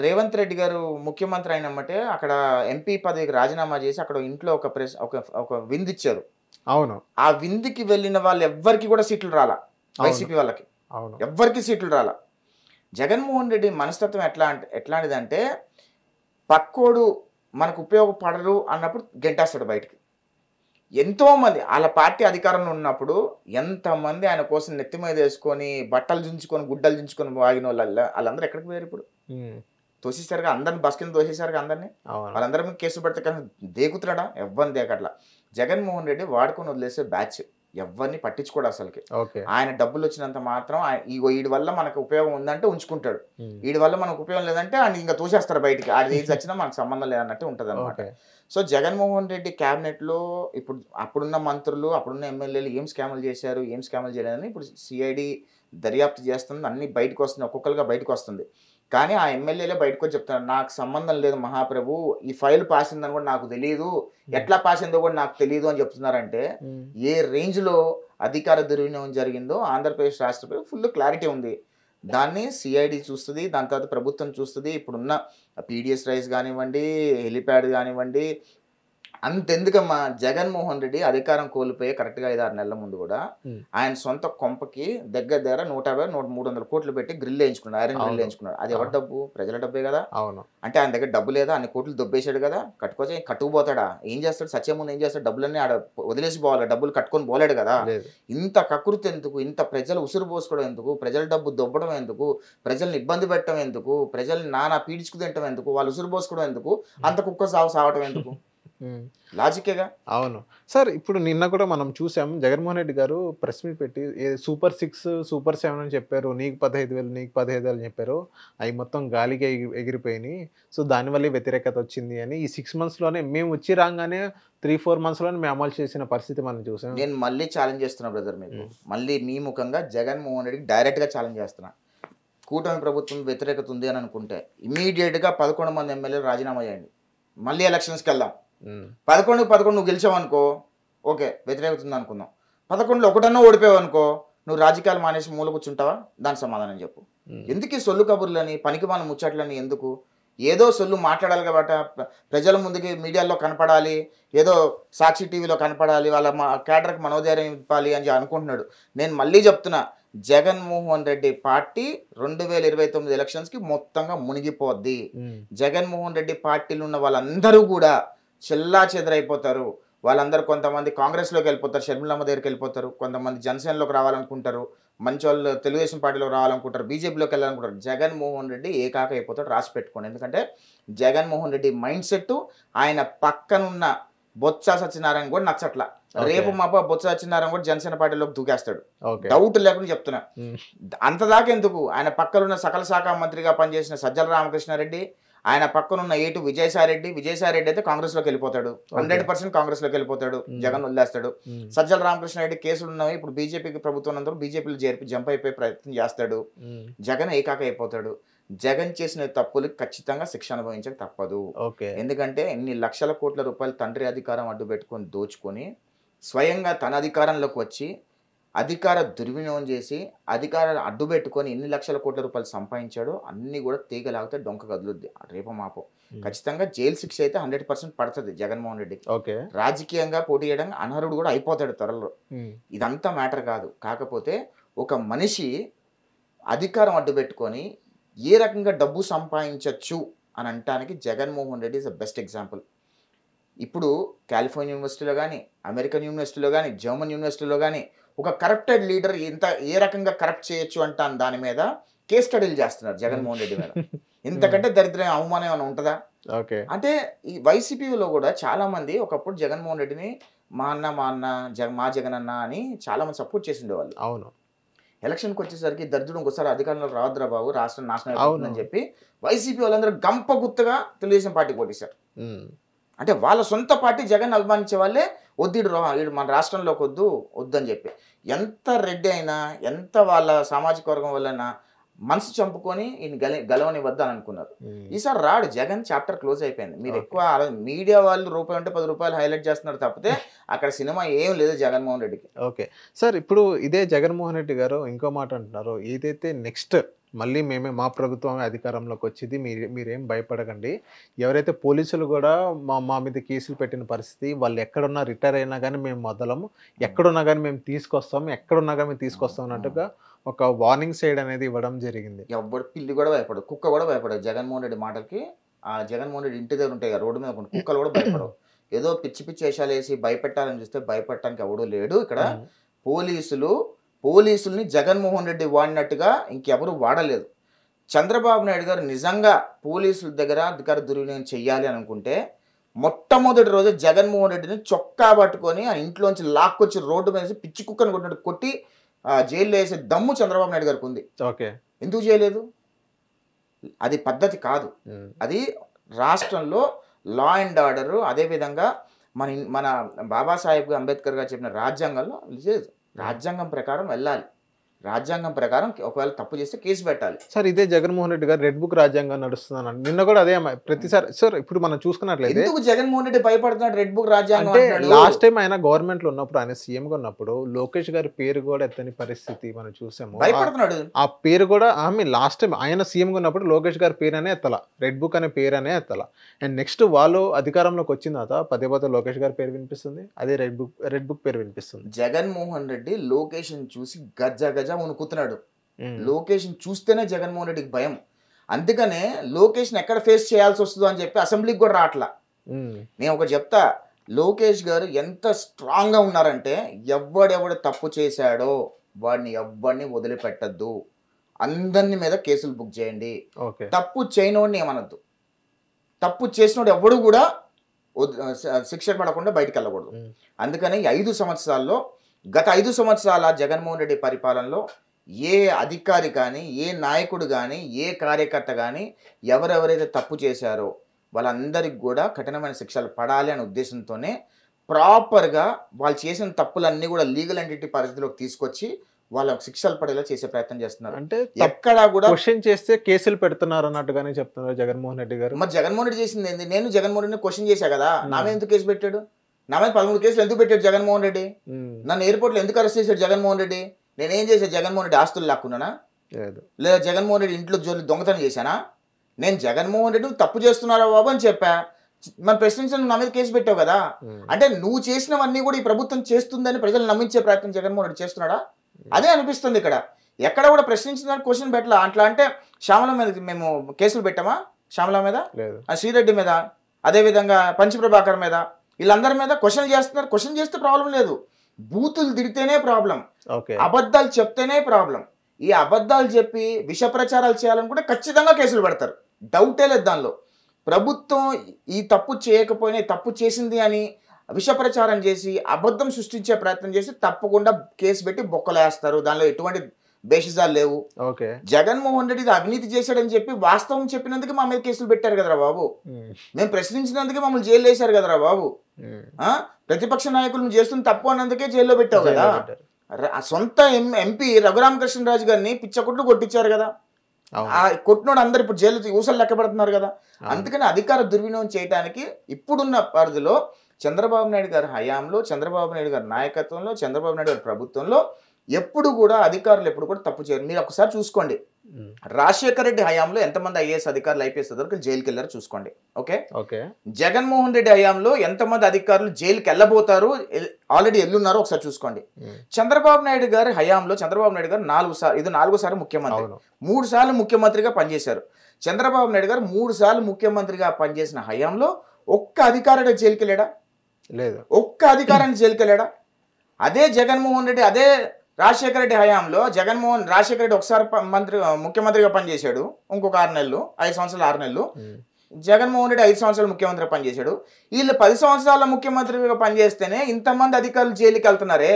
రేవంత్ రెడ్డి గారు ముఖ్యమంత్రి అయినమ్మటే అక్కడ ఎంపీ పదవికి రాజీనామా చేసి అక్కడ ఇంట్లో ఒక విందు ఇచ్చారు. అవును. ఆ విందుకి వెళ్ళిన వాళ్ళు ఎవ్వరికి కూడా సీట్లు రాలా, వైసీపీ వాళ్ళకి ఎవ్వరికి సీట్లు రాలా. జగన్మోహన్ రెడ్డి మనస్తత్వం ఎట్లాంటిదంటే పక్కోడు మనకు ఉపయోగపడరు అన్నప్పుడు గెంటేస్తాడు బయటికి. ఎంతోమంది వాళ్ళ పార్టీ అధికారంలో ఉన్నప్పుడు ఎంతమంది ఆయన కోసం నెత్తి మీద వేసుకొని బట్టలు దించుకొని గుడ్డలు దించుకొని వాగిన వాళ్ళందరూ ఎక్కడికి పోయారు? ఇప్పుడు తోసేసారుగా అందరిని, బస్ కింద తోసేసారుగా అందరినీ. వాళ్ళందరి మీద కేసులు పెడితే కానీ దేకుతున్నాడా? ఎవ్వరిని దేకట్లా. జగన్మోహన్ రెడ్డి వాడుకొని వదిలేసే బ్యాచ్, ఎవరిని పట్టించుకోడు అసలుకి. ఆయన డబ్బులు వచ్చినంత మాత్రం వీడి వల్ల మనకు ఉపయోగం ఉందంటే ఉంచుకుంటాడు, వీడి వల్ల మనకు ఉపయోగం లేదంటే ఆయన ఇంకా తోసేస్తారు బయటికి. ఆడి ఏది వచ్చినా మనకు సంబంధం లేదన్నట్టు ఉంటుంది అనమాట. సో జగన్మోహన్ రెడ్డి క్యాబినెట్లో అప్పుడున్న మంత్రులు, అప్పుడున్న ఎమ్మెల్యేలు ఏం స్కాములు చేశారు, ఏం స్కాములు చేయలేదని ఇప్పుడు సిఐడి దర్యాప్తు చేస్తుంది, అన్ని బయటకు వస్తుంది, ఒక్కొక్కరుగా బయటకు వస్తుంది. కానీ ఆ ఎమ్మెల్యేలే బయటకు వచ్చి చెప్తున్నారు, నాకు సంబంధం లేదు మహాప్రభు, ఈ ఫైల్ పాస్ అయిందని కూడా నాకు తెలియదు, ఎట్లా పాస్ అయిందో కూడా నాకు తెలియదు అని చెప్తున్నారంటే ఏ రేంజ్లో అధికార దుర్వినియోగం జరిగిందో ఆంధ్రప్రదేశ్ రాష్ట్రపతి ఫుల్ క్లారిటీ ఉంది. దాన్ని సిఐడి చూస్తుంది, దాని తర్వాత ప్రభుత్వం చూస్తుంది. ఇప్పుడున్న పీడిఎస్ రైస్ కానివ్వండి, హెలిప్యాడ్ కానివ్వండి, అంతెందుకమ్మా జగన్మోహన్ రెడ్డి అధికారం కోల్పోయే కరెక్ట్గా 5-6 నెలల ముందు కూడా ఆయన సొంత కొంపకి దగ్గర 150-300 కోట్లు పెట్టి గ్రిల్ వేయించుకున్నాడు, ఐరన్ గ్రిల్ వేయించుకున్నాడు. అది ఎవరి డబ్బు? ప్రజల డబ్బే కదా. అవును. అంటే ఆయన దగ్గర డబ్బు లేదా? అన్ని కోట్లు దొబ్బేశాడు కదా, కట్టుకుపోతాడా? ఏం చేస్తాడు? సత్యం ముందు ఏం చేస్తాడు? డబ్బులన్నీ ఆడ వదిలేసి పోవాలి, డబ్బులు కట్టుకొని పోలేడు కదా. ఇంత కకృతి ఎందుకు? ఇంత ప్రజలు ఉసురు పోసుకోవడం ఎందుకు? ప్రజల డబ్బు దొబ్బడం ఎందుకు? ప్రజల్ని ఇబ్బంది పెట్టడం ఎందుకు? ప్రజల్ని నానా పీడించుకు తింటం ఎందుకు? వాళ్ళు ఉసురు పోసుకోవడం ఎందుకు? అంత కుక్క సావటం ఎందుకు? లాజికేగా. అవును సార్. ఇప్పుడు నిన్న కూడా మనం చూసాం, జగన్మోహన్ రెడ్డి గారు ప్రెస్ మీట్ పెట్టి సూపర్ 6 సూపర్ 7 అని చెప్పారు, నీకు 15,000 నీకు 15,000 అని చెప్పారు, అవి మొత్తం గాలికి ఎగిరిపోయినాయి. సో దానివల్ల వ్యతిరేకత వచ్చింది అని ఈ 6 monthsలోనే మేము వచ్చి రాగానే 3-4 monthsలోనే మేము అమలు చేసిన పరిస్థితి మనం చూసాం. నేను మళ్ళీ ఛాలెంజ్ చేస్తున్నా బ్రదర్, మీకు మళ్ళీ మీ ముఖంగా జగన్మోహన్ రెడ్డికి డైరెక్ట్గా ఛాలెంజ్ చేస్తున్నా. కూటమి ప్రభుత్వం వ్యతిరేకత ఉంది అని అనుకుంటే ఇమీడియట్గా 11 మంది ఎమ్మెల్యేలు రాజీనామా చేయండి, మళ్ళీ ఎలక్షన్స్కి వెళ్దాం. 11 నువ్వు గెలిచావు అనుకో, ఓకే వ్యతిరేకత ఉంది అనుకుందాం. 11లో ఒకటన్నా ఓడిపోయావు అనుకో, నువ్వు రాజకీయాలు మానేసి మూల కూర్చుంటావా? దాని సమాధానం చెప్పు. ఎందుకు ఈ సొల్లు కబుర్లని, పనికి మన ముచ్చట్లని ఎందుకు? ఏదో సొల్లు మాట్లాడాలి కాబట్టి ప్రజల ముందుకి మీడియాలో కనపడాలి, ఏదో సాక్షి టీవీలో కనపడాలి, వాళ్ళ క్యాడర్కి మనోధైర్యం ఇవ్వాలి అని అనుకుంటున్నాడు. నేను మళ్ళీ చెప్తున్నా, జగన్మోహన్ రెడ్డి పార్టీ 2029 ఎలక్షన్స్కి మొత్తంగా మునిగిపోద్ది. జగన్మోహన్ రెడ్డి పార్టీలు ఉన్న వాళ్ళందరూ కూడా చెల్లా చెదరైపోతారు. వాళ్ళందరూ కొంతమంది కాంగ్రెస్లోకి వెళ్ళిపోతారు, షర్మిలమ్మ దగ్గరికి వెళ్ళిపోతారు, కొంతమంది జనసేనలోకి రావాలనుకుంటారు, మంచి వాళ్ళు తెలుగుదేశం పార్టీలో రావాలనుకుంటారు, బీజేపీలోకి వెళ్ళాలనుకుంటారు. జగన్మోహన్ రెడ్డి ఏకాక అయిపోతాడు, రాసి పెట్టుకోండి. ఎందుకంటే జగన్మోహన్ రెడ్డి మైండ్ సెట్ ఆయన పక్కనున్న బొత్స సత్యనారాయణ కూడా నచ్చట్లా. రేపు మాప బొత్స సత్యనారాయణ కూడా జనసేన పార్టీలోకి దూకేస్తాడు, డౌట్ లేకుండా చెప్తున్నా. అంతదాకా ఎందుకు, ఆయన పక్కనున్న సకల శాఖ మంత్రిగా పనిచేసిన సజ్జల రామకృష్ణారెడ్డి, ఆయన పక్కనున్న ఏటు విజయసాయిరెడ్డి అయితే కాంగ్రెస్లోకి వెళ్ళిపోతాడు, 100% కాంగ్రెస్లోకి వెళ్ళిపోతాడు, జగన్ వదిలేస్తాడు. సజ్జల రామకృష్ణారెడ్డి కేసులు ఉన్నవి, ఇప్పుడు బీజేపీకి ప్రభుత్వం అందరూ బీజేపీలో జంప్ అయిపోయి ప్రయత్నం చేస్తాడు. జగన్ ఏకాక అయిపోతాడు. జగన్ చేసిన తప్పులకు ఖచ్చితంగా శిక్ష అనుభవించక తప్పదు. ఎందుకంటే ఎన్ని లక్షల కోట్ల రూపాయలు తండ్రి అధికారం అడ్డు పెట్టుకొని దోచుకొని స్వయంగా తన అధికారంలోకి వచ్చి అధికార దుర్వినియోగం చేసి అధికారాన్ని అడ్డు పెట్టుకొని ఎన్ని లక్షల కోట్ల రూపాయలు సంపాదించాడో అన్ని కూడా తీగలాగితే డొంక కదులుద్ది రేపో మాపో. ఖచ్చితంగా జైలు శిక్ష అయితే 100% పడుతుంది జగన్మోహన్ రెడ్డికి. రాజకీయంగా పోటీ చేయడానికి అనర్హుడు కూడా అయిపోతాడు త్వరలో. ఇదంతా మ్యాటర్ కాదు. కాకపోతే ఒక మనిషి అధికారం అడ్డు పెట్టుకొని ఏ రకంగా డబ్బు సంపాదించవచ్చు అని అనటానికి Jaganmohan Reddy is the best example. ఇప్పుడు కాలిఫోర్నియా యూనివర్సిటీలో కానీ, అమెరికన్ యూనివర్సిటీలో కానీ, జర్మన్ యూనివర్సిటీలో కానీ ఒక కరప్టెడ్ లీడర్ ఏ రకంగా కరప్ట్ చేయొచ్చు అంటాను దాని మీద కేస్ స్టడీలు చేస్తున్నారు జగన్మోహన్ రెడ్డి మీద. ఇంతకంటే దరిద్రం అవమానం ఏమైనా ఉంటుందా? అంటే ఈ వైసీపీలో కూడా చాలా మంది ఒకప్పుడు జగన్మోహన్ రెడ్డిని మా జగన్ అన్న అని చాలా మంది సపోర్ట్ చేసి ఉండేవాళ్ళు. అవును. ఎలక్షన్కి వచ్చేసరికి దరిద్రుడు ఇంకోసారి అధికారంలో రావద్దురా బాబు, రాష్ట్రం నాశనం అవుతుందని చెప్పి వైసీపీ వాళ్ళందరూ గంప గుత్తగా తెలుగుదేశం పార్టీకి ఓటేశారు. అంటే వాళ్ళ సొంత పార్టీ జగన్ అభిమానించే వాళ్ళే వద్దు మన రాష్ట్రంలోకి వద్దు అని చెప్పి. ఎంత రెడ్డి అయినా, ఎంత వాళ్ళ సామాజిక వర్గం వల్లైనా మనసు చంపుకొని ఈయన గెలవని వద్దని అనుకున్నారు. ఈసారి రాడు జగన్, చాప్టర్ క్లోజ్ అయిపోయింది. మీరు ఎక్కువ మీడియా వాళ్ళు రూపాయి ఉంటే 10 రూపాయలు హైలైట్ చేస్తున్నారు తప్పితే అక్కడ సినిమా ఏం లేదు జగన్మోహన్ రెడ్డికి. ఓకే సార్, ఇప్పుడు ఇదే జగన్మోహన్ రెడ్డి గారు ఇంకో మాట అంటున్నారు, ఏదైతే నెక్స్ట్ మళ్ళీ మా ప్రభుత్వం అధికారంలోకి వచ్చింది, మీరేం భయపడకండి, ఎవరైతే పోలీసులు కూడా మా మీద కేసులు పెట్టిన పరిస్థితి, వాళ్ళు ఎక్కడున్నా రిటైర్ అయినా కానీ మేము వదలము, ఎక్కడున్నా కానీ మేము తీసుకొస్తాం అన్నట్టుగా ఒక వార్నింగ్ సైడ్ అనేది ఇవ్వడం జరిగింది. ఎవరు పిల్లి కూడా భయపడదు, కుక్క కూడా భయపడదు జగన్మోహన్ రెడ్డి మాటలకి. ఆ జగన్మోహన్ రెడ్డి ఇంటి దగ్గర ఉంటాయి రోడ్డు మీద కుక్కలు కూడా భయపడవు. ఏదో పిచ్చి వేషాలు వేసి భయపెట్టాలని చూస్తే భయపెట్టడానికి ఎవడూ లేడు ఇక్కడ. పోలీసుల్ని జగన్మోహన్ రెడ్డి వాడినట్టుగా ఇంకెవరు వాడలేదు. చంద్రబాబు నాయుడు గారు నిజంగా పోలీసుల దగ్గర అధికార దుర్వినియోగం చెయ్యాలి అని అనుకుంటే మొట్టమొదటి రోజు జగన్మోహన్ రెడ్డిని చొక్కా పట్టుకొని ఆ ఇంట్లోంచి లాక్కొచ్చి రోడ్డు మీద పిచ్చి కుక్కను కొట్టినట్టు కొట్టి జైల్లో వేసే దమ్ము చంద్రబాబు నాయుడు గారికి ఉంది. ఎందుకు చేయలేదు? అది పద్ధతి కాదు. అది రాష్ట్రంలో లా అండ్ ఆర్డర్, అదేవిధంగా మన బాబాసాహెబ్ అంబేద్కర్ గారు చెప్పిన రాజ్యాంగంలో లేదు. రాజ్యాంగం ప్రకారం వెళ్ళాలి. రాజ్యాంగం ప్రకారం ఒకవేళ తప్పు చేస్తే కేసు పెట్టాలి. సార్ ఇదే జగన్మోహన్ రెడ్డి గారు రెడ్ బుక్ రాజ్యాంగం నడుస్తుందని నిన్న కూడా అదే ప్రతిసారి సార్ ఇప్పుడు మనం చూసుకున్నట్లయితే ఎందుకు జగన్మోహన్ రెడ్డి భయపడుతున్నాడు రెడ్ బుక్ రాజ్యాంగం అంటే అంటున్నాడు? లాస్ట్ టైం ఆయన గవర్నమెంట్ లో ఉన్నప్పుడు ఆయన సీఎం గా ఉన్నప్పుడు లోకేష్ గారి పేరు కూడా ఎత్తని పరిస్థితి మనం చూసాము. భయపడుతున్నాడు. ఆ పేరు కూడా లాస్ట్ టైం ఆయన సీఎం గా ఉన్నప్పుడు లోకేష్ గారి పేరు అనే ఎత్తల, రెడ్ బుక్ అనే పేరు అనే ఎత్తల. అండ్ నెక్స్ట్ వాళ్ళు అధికారంలోకి వచ్చిన తర్వాత పదే పదే లోకేష్ గారి పేరు వినిపిస్తుంది, అదే రెడ్ బుక్ పేరు వినిపిస్తుంది. జగన్మోహన్ రెడ్డి లోకేష్ చూసి గజ గజ వణుకుతున్నాడు. లోకేష్ చూస్తేనే జగన్మోహన్ రెడ్డికి భయం. అందుకనే లోకేష్ ఎక్కడ ఫేస్ చేయాల్సి వస్తుందో అని చెప్పి అసెంబ్లీకి కూడా రావట్లా. నేను ఒకటి చెప్తా, లోకేష్ గారు ఎంత స్ట్రాంగ్ గా ఉన్నారంటే ఎవడెవడు తప్పు చేశాడో వాడిని ఎవరిని వదిలిపెట్టద్దు, అందరిని మీద కేసులు బుక్ చేయండి, తప్పు చేయనోడిని ఏమనద్దు, తప్పు చేసినోడు ఎవడు కూడా శిక్ష పడకుండా బయటికి వెళ్ళకూడదు. అందుకని 5 సంవత్సరాల్లో గత 5 సంవత్సరాల జగన్మోహన్ రెడ్డి పరిపాలనలో ఏ అధికారి కానీ, ఏ నాయకుడు కానీ, ఏ కార్యకర్త కానీ ఎవరెవరైతే తప్పు చేశారో వాళ్ళందరికీ కూడా కఠినమైన శిక్షలు పడాలి అనే ఉద్దేశంతోనే ప్రాపర్గా వాళ్ళు చేసిన తప్పులన్నీ కూడా లీగల్ ఎంటిటీ పరిధిలోకి తీసుకొచ్చి వాళ్ళ శిక్షలు పడేలా చేసే ప్రయత్నం చేస్తున్నారు. అంటే ఎక్కడా కూడా క్వశ్చన్ చేస్తే కేసులు పెడుతున్నారు అన్నట్టుగానే చెప్తున్నారు జగన్మోహన్ రెడ్డి గారు. మరి జగన్మోహన్ రెడ్డి చేసింది ఏంది? నేను జగన్మోహన్ రెడ్డిని క్వశ్చన్ చేశా కదా, నా మీద ఎందుకు కేసు పెట్టాడు? నా మీద 13 కేసులు ఎందుకు పెట్టాడు జగన్మోహన్ రెడ్డి? నన్ను ఎయిర్పోర్ట్లో ఎందుకు అరెస్ట్ చేశాడు జగన్మోహన్ రెడ్డి? నేనేం చేశాను? జగన్మోహన్ రెడ్డి ఆస్తులు లాక్కున్నానా? లేదా జగన్మోహన్ రెడ్డి ఇంట్లో జోలి దొంగతనం చేశానా? నేను జగన్మోహన్ రెడ్డి తప్పు చేస్తున్నారా బాబు అని చెప్పా. మన ప్రశ్నించిన నా మీద కేసు పెట్టావు కదా. అంటే నువ్వు చేసినవన్నీ కూడా ఈ ప్రభుత్వం చేస్తుందని ప్రజలు నమ్మించే ప్రయత్నం జగన్మోహన్ రెడ్డి చేస్తున్నాడా? అదే అనిపిస్తుంది ఇక్కడ. ఎక్కడ కూడా ప్రశ్నించిన క్వశ్చన్ పెట్టలా. అట్లా అంటే శ్యామల మీద మేము కేసులు పెట్టామా? శ్యామల మీద, శ్రీరెడ్డి మీద, అదేవిధంగా పంచప్రభాకర్ మీద, వీళ్ళందరి మీద క్వశ్చన్ చేస్తున్నారు. క్వశ్చన్ చేస్తే ప్రాబ్లం లేదు, బూతులు తిడితేనే ప్రాబ్లం, అబద్ధాలు చెప్తేనే ప్రాబ్లం. ఈ అబద్ధాలు చెప్పి విష ప్రచారాలు చేయాలనుకుంటే ఖచ్చితంగా కేసులు పెడతారు, డౌటే లేదు దానిలో. ప్రభుత్వం ఈ తప్పు చేయకపోయినా తప్పు చేసింది అని విష ప్రచారం చేసి అబద్ధం సృష్టించే ప్రయత్నం చేసి తప్పకుండా కేసు పెట్టి బొక్కలేస్తారు. దానిలో ఎటువంటి బేషిజాలు లేవు. జగన్మోహన్ రెడ్డి అవినీతి చేశాడని చెప్పి వాస్తవం చెప్పినందుకు మా మీద కేసులు పెట్టారు కదరా బాబు. మేము ప్రశ్నించినందుకే మమ్మల్ని జైలు వేశారు కదరా బాబు. ప్రతిపక్ష నాయకులను చేస్తున్న తప్పు అన్నందుకే జైల్లో పెట్టావు కదా. సొంత ఎంపీ రఘురామకృష్ణరాజు గారిని పిచ్చకొట్లు కొట్టించారు కదా. ఆ కొట్టినోడు అందరు ఇప్పుడు జైలు ఊసలు లెక్క పెడుతున్నారు కదా. అందుకని అధికార దుర్వినియోగం చేయడానికి ఇప్పుడున్న పరిధిలో చంద్రబాబు నాయుడు గారి హయాంలో, చంద్రబాబు నాయుడు గారి నాయకత్వంలో, చంద్రబాబు నాయుడు గారి ప్రభుత్వంలో ఎప్పుడు కూడా అధికారులు ఎప్పుడు కూడా తప్పు చేయరు. మీరు ఒకసారి చూసుకోండి, రాజశేఖర రెడ్డి హయాంలో ఎంతమంది ఐఏఎస్ అధికారులు, ఐపీఎస్ అధికారులు జైలుకి వెళ్ళారు చూసుకోండి. ఓకే, జగన్మోహన్ రెడ్డి హయాంలో ఎంతమంది అధికారులు జైలుకి వెళ్ళబోతారు, ఆల్రెడీ ఎల్లున్నారో ఒకసారి చూసుకోండి. చంద్రబాబు నాయుడు గారి హయాంలో చంద్రబాబు నాయుడు గారు 4 సార్లు ముఖ్యమంత్రి, 3 సార్లు ముఖ్యమంత్రిగా పనిచేశారు. చంద్రబాబు నాయుడు గారు 3 సార్లు ముఖ్యమంత్రిగా పనిచేసిన హయాంలో ఒక్క అధికారి జైలుకి వెళ్ళాడా? లేదు, ఒక్క అధికారాన్ని జైలుకి వెళ్ళాడా? అదే జగన్మోహన్ రెడ్డి, అదే రాజశేఖర రెడ్డి హయాంలో రాజశేఖర రెడ్డి ఒకసారి ముఖ్యమంత్రిగా పనిచేశాడు, ఇంకొక 6 నెలలు, 5 సంవత్సరాలు 6 నెలలు. జగన్మోహన్ రెడ్డి 5 సంవత్సరాలు ముఖ్యమంత్రిగా పనిచేశాడు. వీళ్ళు 10 సంవత్సరాల ముఖ్యమంత్రిగా పనిచేస్తేనే ఇంతమంది అధికారులు జైలుకి వెళ్తున్నారే.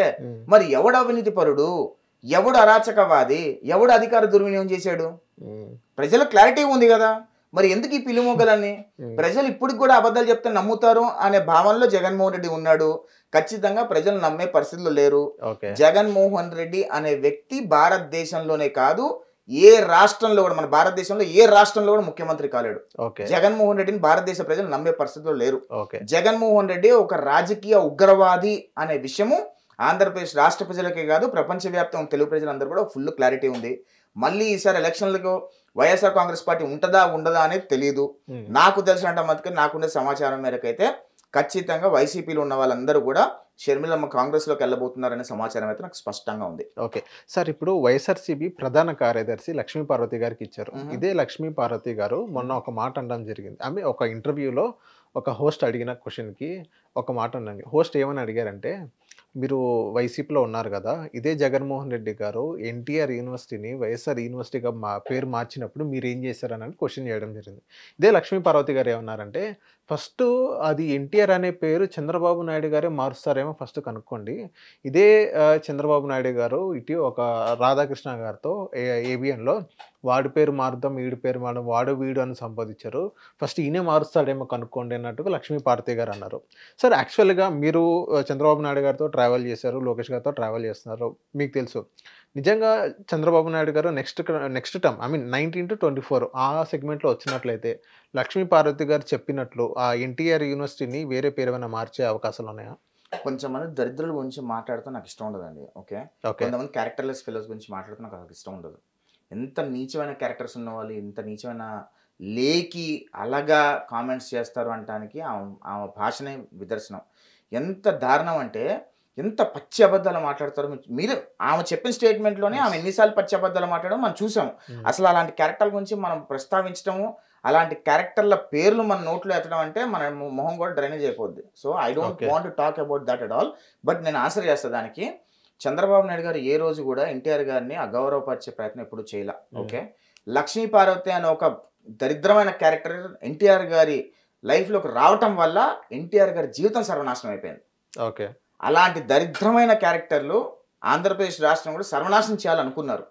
మరి ఎవడు అవినీతి పరుడు, ఎవడు అరాచకవాది, ఎవడు అధికార దుర్వినియోగం చేశాడు? ప్రజలకు క్లారిటీ ఉంది కదా. మరి ఎందుకు ఈ పిలుమొగలన్నీ? ప్రజలు ఇప్పటికి కూడా అబద్ధాలు చెప్తే నమ్ముతారు అనే భావనలో జగన్మోహన్ రెడ్డి ఉన్నాడు. ఖచ్చితంగా ప్రజలు నమ్మే పరిస్థితుల్లో లేరు. జగన్మోహన్ రెడ్డి అనే వ్యక్తి భారతదేశంలోనే కాదు, ఏ రాష్ట్రంలో కూడా, మన భారతదేశంలో ఏ రాష్ట్రంలో కూడా ముఖ్యమంత్రి కాలేడు. జగన్మోహన్ రెడ్డిని భారతదేశ ప్రజలు నమ్మే పరిస్థితుల్లో లేరు. జగన్మోహన్ రెడ్డి ఒక రాజకీయ ఉగ్రవాది అనే విషయము ఆంధ్రప్రదేశ్ రాష్ట్ర ప్రజలకే కాదు, ప్రపంచవ్యాప్తంగా తెలుగు ప్రజలందరూ కూడా ఫుల్ క్లారిటీ ఉంది. మళ్ళీ ఈసారి ఎలక్షన్లకు వైఎస్ఆర్ కాంగ్రెస్ పార్టీ ఉంటుందా ఉండదా అనేది తెలియదు. నాకు తెలిసినంత మటుకు, నాకుండే సమాచారం మేరకు అయితే ఖచ్చితంగా వైసీపీలో ఉన్న వాళ్ళందరూ కూడా షర్మిలమ్మ కాంగ్రెస్లోకి వెళ్ళబోతున్నారనే సమాచారం అయితే నాకు స్పష్టంగా ఉంది. ఓకే సార్, ఇప్పుడు వైఎస్ఆర్సీపీ ప్రధాన కార్యదర్శి లక్ష్మీ పార్వతి గారికి ఇచ్చారు. ఇదే లక్ష్మీ పార్వతి గారు మొన్న ఒక మాట అనడం జరిగింది. ఆమె ఒక ఇంటర్వ్యూలో ఒక హోస్ట్ అడిగిన క్వశ్చన్కి ఒక మాట అన్నది. హోస్ట్ ఏమని అడిగారంటే, మీరు వైసీపీలో ఉన్నారు కదా, ఇదే జగన్మోహన్ రెడ్డి గారు ఎన్టీఆర్ యూనివర్సిటీని వైఎస్ఆర్ యూనివర్సిటీగా పేరు మార్చినప్పుడు మీరు ఏం చేశారని క్వశ్చన్ చేయడం జరిగింది. ఇదే లక్ష్మీ పార్వతి గారు ఏమన్నారంటే, ఫస్ట్ అది ఎన్టీఆర్ అనే పేరు చంద్రబాబు నాయుడు గారే మారుస్తారేమో ఫస్ట్ కనుక్కోండి. ఇదే చంద్రబాబు నాయుడు గారు ఇటు ఒక రాధాకృష్ణ గారితో ఏబిఎన్లో వాడి పేరు మారుద్దాం, వీడి పేరు మారుదాం, వాడు వీడు అని సంపాదించారు, ఫస్ట్ ఈయనే మారుస్తాడేమో కనుక్కోండి అన్నట్టుగా లక్ష్మీ పార్వతి గారు అన్నారు. సార్, యాక్చువల్గా మీరు చంద్రబాబు నాయుడు గారితో ట్రావెల్ చేశారు, లోకేష్ గారితో ట్రావెల్ చేస్తున్నారు, మీకు తెలుసు నిజంగా చంద్రబాబు నాయుడు గారు next term I mean 19 to 24 ఆ సెగ్మెంట్లో వచ్చినట్లయితే లక్ష్మీ పార్వతి గారు చెప్పినట్లు ఆ ఎన్టీఆర్ యూనివర్సిటీని వేరే పేరు ఏమైనా మార్చే అవకాశాలు ఉన్నాయా? కొంచెం మంది దరిద్రుల గురించి మాట్లాడితే నాకు ఇష్టం ఉండదండి. ఓకే, కొంతమంది క్యారెక్టర్లెస్ ఫెలోస్ గురించి మాట్లాడితే నాకు అసలు ఇష్టం ఉండదు. ఎంత నీచమైన క్యారెక్టర్స్ ఉన్న వాళ్ళు, ఎంత నీచమైన లేకి అలాగా కామెంట్స్ చేస్తారు అనటానికి ఆమె భాషనే నిదర్శనం. ఎంత దారుణం అంటే ఎంత పచ్చి అబద్ధాలు మాట్లాడతారో మీరు ఆమె చెప్పిన స్టేట్మెంట్లోనే ఆమె ఎన్నిసార్లు పచ్చి అబద్ధాలు మాట్లాడడం మనం చూసాం. అసలు అలాంటి క్యారెక్టర్ల గురించి మనం ప్రస్తావించడము, అలాంటి క్యారెక్టర్ల పేర్లు మన నోట్లో ఎత్తడం అంటే మన మొహం కూడా డ్రైనేజ్ అయిపోద్ది. So I don't want to talk about that at all. But నేను ఆన్సర్ చేస్తాను దానికి. చంద్రబాబు నాయుడు గారు ఏ రోజు కూడా ఎన్టీఆర్ గారిని అగౌరవపరిచే ప్రయత్నం ఎప్పుడు చేయలే. ఓకే, లక్ష్మీ పార్వతి అనే ఒక దరిద్రమైన క్యారెక్టర్ ఎన్టీఆర్ గారి లైఫ్లోకి రావటం వల్ల ఎన్టీఆర్ గారి జీవితం సర్వనాశనం అయిపోయింది. ఓకే, అలాంటి దరిద్రమైన క్యారెక్టర్లు ఆంధ్రప్రదేశ్ రాష్ట్రం కూడా సర్వనాశనం చేయాలనుకున్నారు.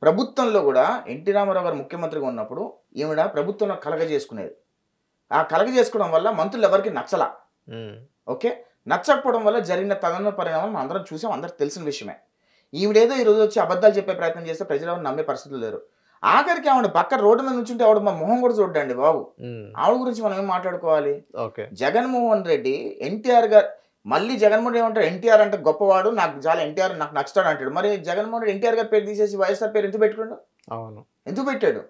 ప్రభుత్వంలో కూడా ఎన్టీ రామారావు గారు ముఖ్యమంత్రిగా ఉన్నప్పుడు ఈవిడ ప్రభుత్వంలో కలగజేసుకునేది. ఆ కలగజేసుకోవడం వల్ల మంత్రులు ఎవరికి నచ్చలా. ఓకే, నచ్చకపోవడం వల్ల జరిగిన తదన పరిణామం మనం అందరం చూసాం, అందరికి తెలిసిన విషయమే. ఈవిడేదో ఈరోజు వచ్చి అబద్ధాలు చెప్పే ప్రయత్నం చేస్తే ప్రజలు ఎవరు నమ్మే పరిస్థితులు లేరు. ఆఖరికి ఆవిడ పక్క రోడ్డు మీద నుంచుంటే ఆవిడ మా మొహం కూడా చూడండి బాబు. ఆవిడ గురించి మనం ఏం మాట్లాడుకోవాలి? జగన్మోహన్ రెడ్డి ఎన్టీఆర్ గారు మళ్ళీ జగన్మోహన్ రెడ్డి ఏమంటారు, ఎన్టీఆర్ అంటే గొప్పవాడు, నాకు చాలా ఎన్టీఆర్ నాకు నచ్చుతాడు అంటాడు. మరి జగన్మోహన్ రెడ్డి ఎన్టీఆర్ గారి పేరు తీసేసి వైఎస్ఆర్ పేరు ఎందుకు పెట్టుకోండు? అవును, ఎందుకు పెట్టాడు?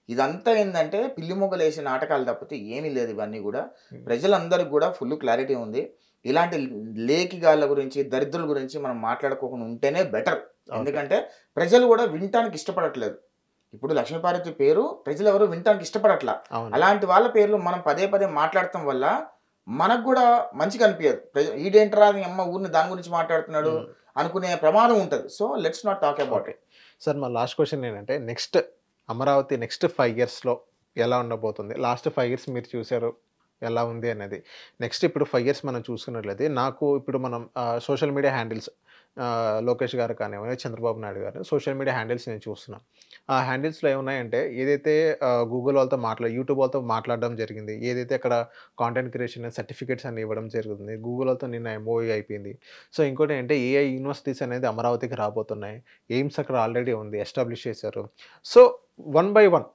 ఇదంతా ఏంటంటే పిల్లి మొగ్గలు వేసే నాటకాలు తప్పితే ఏమీ లేదు. ఇవన్నీ కూడా ప్రజలందరికీ కూడా ఫుల్ క్లారిటీ ఉంది. ఇలాంటి లేఖిగాళ్ళ గురించి, దరిద్రుల గురించి మనం మాట్లాడుకోకుండా ఉంటేనే బెటర్. ఎందుకంటే ప్రజలు కూడా వినటానికి ఇష్టపడట్లేదు. ఇప్పుడు లక్ష్మీపార్వతి పేరు ప్రజలు ఎవరు వినటానికి ఇష్టపడట్లా. అలాంటి వాళ్ళ పేర్లు మనం పదే పదే మాట్లాడటం వల్ల మనకు కూడా మంచిగా అనిపించదు. ఈడేంటరా అమ్మ ఊరిని దాని గురించి మాట్లాడుతున్నాడు అనుకునే ప్రమాదం ఉంటుంది. So let's not talk about it. Sir, మా లాస్ట్ క్వశ్చన్ ఏంటంటే నెక్స్ట్ అమరావతి నెక్స్ట్ 5 yearsలో ఎలా ఉండబోతుంది? లాస్ట్ 5 years మీరు చూశారు ఎలా ఉంది అనేది. నెక్స్ట్ ఇప్పుడు 5 years మనం చూసుకున్నట్లయితే నాకు ఇప్పుడు మనం సోషల్ మీడియా హ్యాండిల్స్ లోకేష్ గారు కానివ్వండి, చంద్రబాబు నాయుడు గారు సోషల్ మీడియా హ్యాండిల్స్ నేను చూస్తున్నాను. ఆ హ్యాండిల్స్లో ఏమున్నాయంటే ఏదైతే గూగుల్ వాళ్ళతో యూట్యూబ్ వాళ్ళతో మాట్లాడడం జరిగింది, ఏదైతే అక్కడ కాంటెంట్ క్రియేషన్ సర్టిఫికేట్స్ అని ఇవ్వడం జరుగుతుంది, గూగుల్ వాళ్ళతో నిన్న MOU అయిపోయింది. సో ఇంకోటి ఏంటంటే AI యూనివర్సిటీస్ అనేది అమరావతికి రాబోతున్నాయి. ఎయిమ్స్ అక్కడ ఆల్రెడీ ఉంది, ఎస్టాబ్లిష్ చేశారు. సో 1 by 1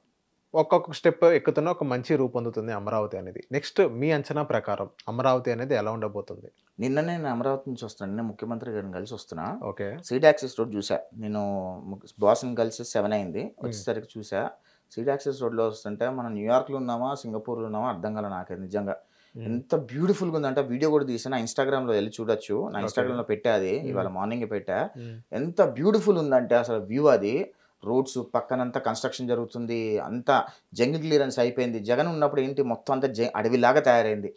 ఒక్కొక్క స్టెప్ ఎక్కుతున్న ఒక మంచి రూపొందుతుంది అమరావతి అనేది. నెక్స్ట్ మీ అంచనా ప్రకారం అమరావతి అనేది ఎలా ఉండబోతుంది? నిన్న నేను అమరావతి నుంచి వస్తున్నాను. నేను ముఖ్యమంత్రి గారిని కలిసి వస్తున్నా. ఓకే, సీడ్ యాక్సెస్ రోడ్ చూసా. నేను బాస్ని కలిసి 7 అయింది, వచ్చేసరికి చూసా. సీడ్ యాక్సెస్ రోడ్లో వస్తుంటే మనం న్యూయార్క్లో ఉన్నామా సింగపూర్లో ఉన్నామా అర్థం కాలే నాకు. నిజంగా ఎంత బ్యూటిఫుల్గా ఉందంటే వీడియో కూడా తీసా. నా ఇన్స్టాగ్రామ్లో వెళ్ళి చూడొచ్చు. నా ఇన్స్టాగ్రామ్లో పెట్టా, అది ఇవాళ మార్నింగ్ పెట్టా. ఎంత బ్యూటిఫుల్ ఉందంటే అసలు వ్యూ. అది రోడ్స్ పక్కనంతా కన్స్ట్రక్షన్ జరుగుతుంది, అంతా జంగిల్ క్లియరెన్స్ అయిపోయింది. జగన్ ఉన్నప్పుడు ఏంటి మొత్తం అంతా అడవిలాగా తయారైంది.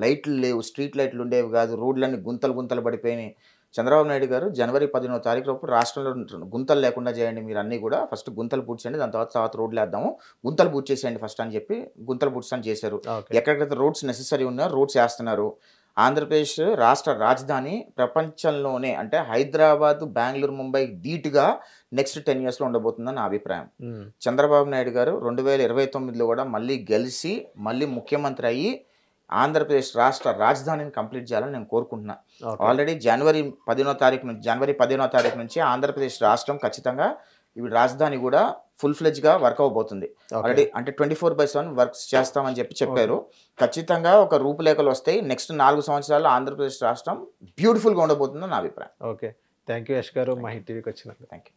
లైట్లు లేవు, స్ట్రీట్ లైట్లు ఉండేవి కాదు, రోడ్లన్నీ గుంతలు పడిపోయినాయి. చంద్రబాబు నాయుడు గారు జనవరి 15వ తారీఖు రాష్ట్రంలో గుంతలు లేకుండా చేయండి, మీరు అన్నీ కూడా ఫస్ట్ గుంతలు పూడ్చేయండి, దాని తర్వాత రోడ్లు వేద్దాము, గుంతలు పూడ్చేసేయండి ఫస్ట్ అని చెప్పి గుంతలు పూడ్చని చేశారు. ఎక్కడెక్కడైతే రోడ్స్ నెసెసరీ ఉన్నాయో రోడ్స్ వేస్తున్నారు. ఆంధ్రప్రదేశ్ రాష్ట్ర రాజధాని ప్రపంచంలోనే అంటే హైదరాబాద్, బెంగళూరు, ముంబై ధీటుగా నెక్స్ట్ 10 yearsలో ఉండబోతుందని నా అభిప్రాయం. చంద్రబాబు నాయుడు గారు 2029లో కూడా మళ్ళీ గెలిచి మళ్ళీ ముఖ్యమంత్రి అయ్యి ఆంధ్రప్రదేశ్ రాష్ట్ర రాజధానిని కంప్లీట్ చేయాలని నేను కోరుకుంటున్నా. ఆల్రెడీ జనవరి 15వ తారీఖు నుంచి ఆంధ్రప్రదేశ్ రాష్ట్రం ఖచ్చితంగా ఇప్పుడు రాజధాని కూడా ఫుల్ ఫ్లెడ్జ్గా వర్క్ అవబోతుంది. ఆల్రెడీ అంటే 24/7 వర్క్స్ చేస్తామని చెప్పారు. ఖచ్చితంగా ఒక రూపురేఖలు వస్తాయి. నెక్స్ట్ 4 సంవత్సరాల్లో ఆంధ్రప్రదేశ్ రాష్ట్రం బ్యూటిఫుల్గా ఉండబోతుందని నా అభిప్రాయం. ఓకే, థ్యాంక్ యూ యశ్ గారు మా హిట్ టీవీకి వచ్చినందుకు. Thank you.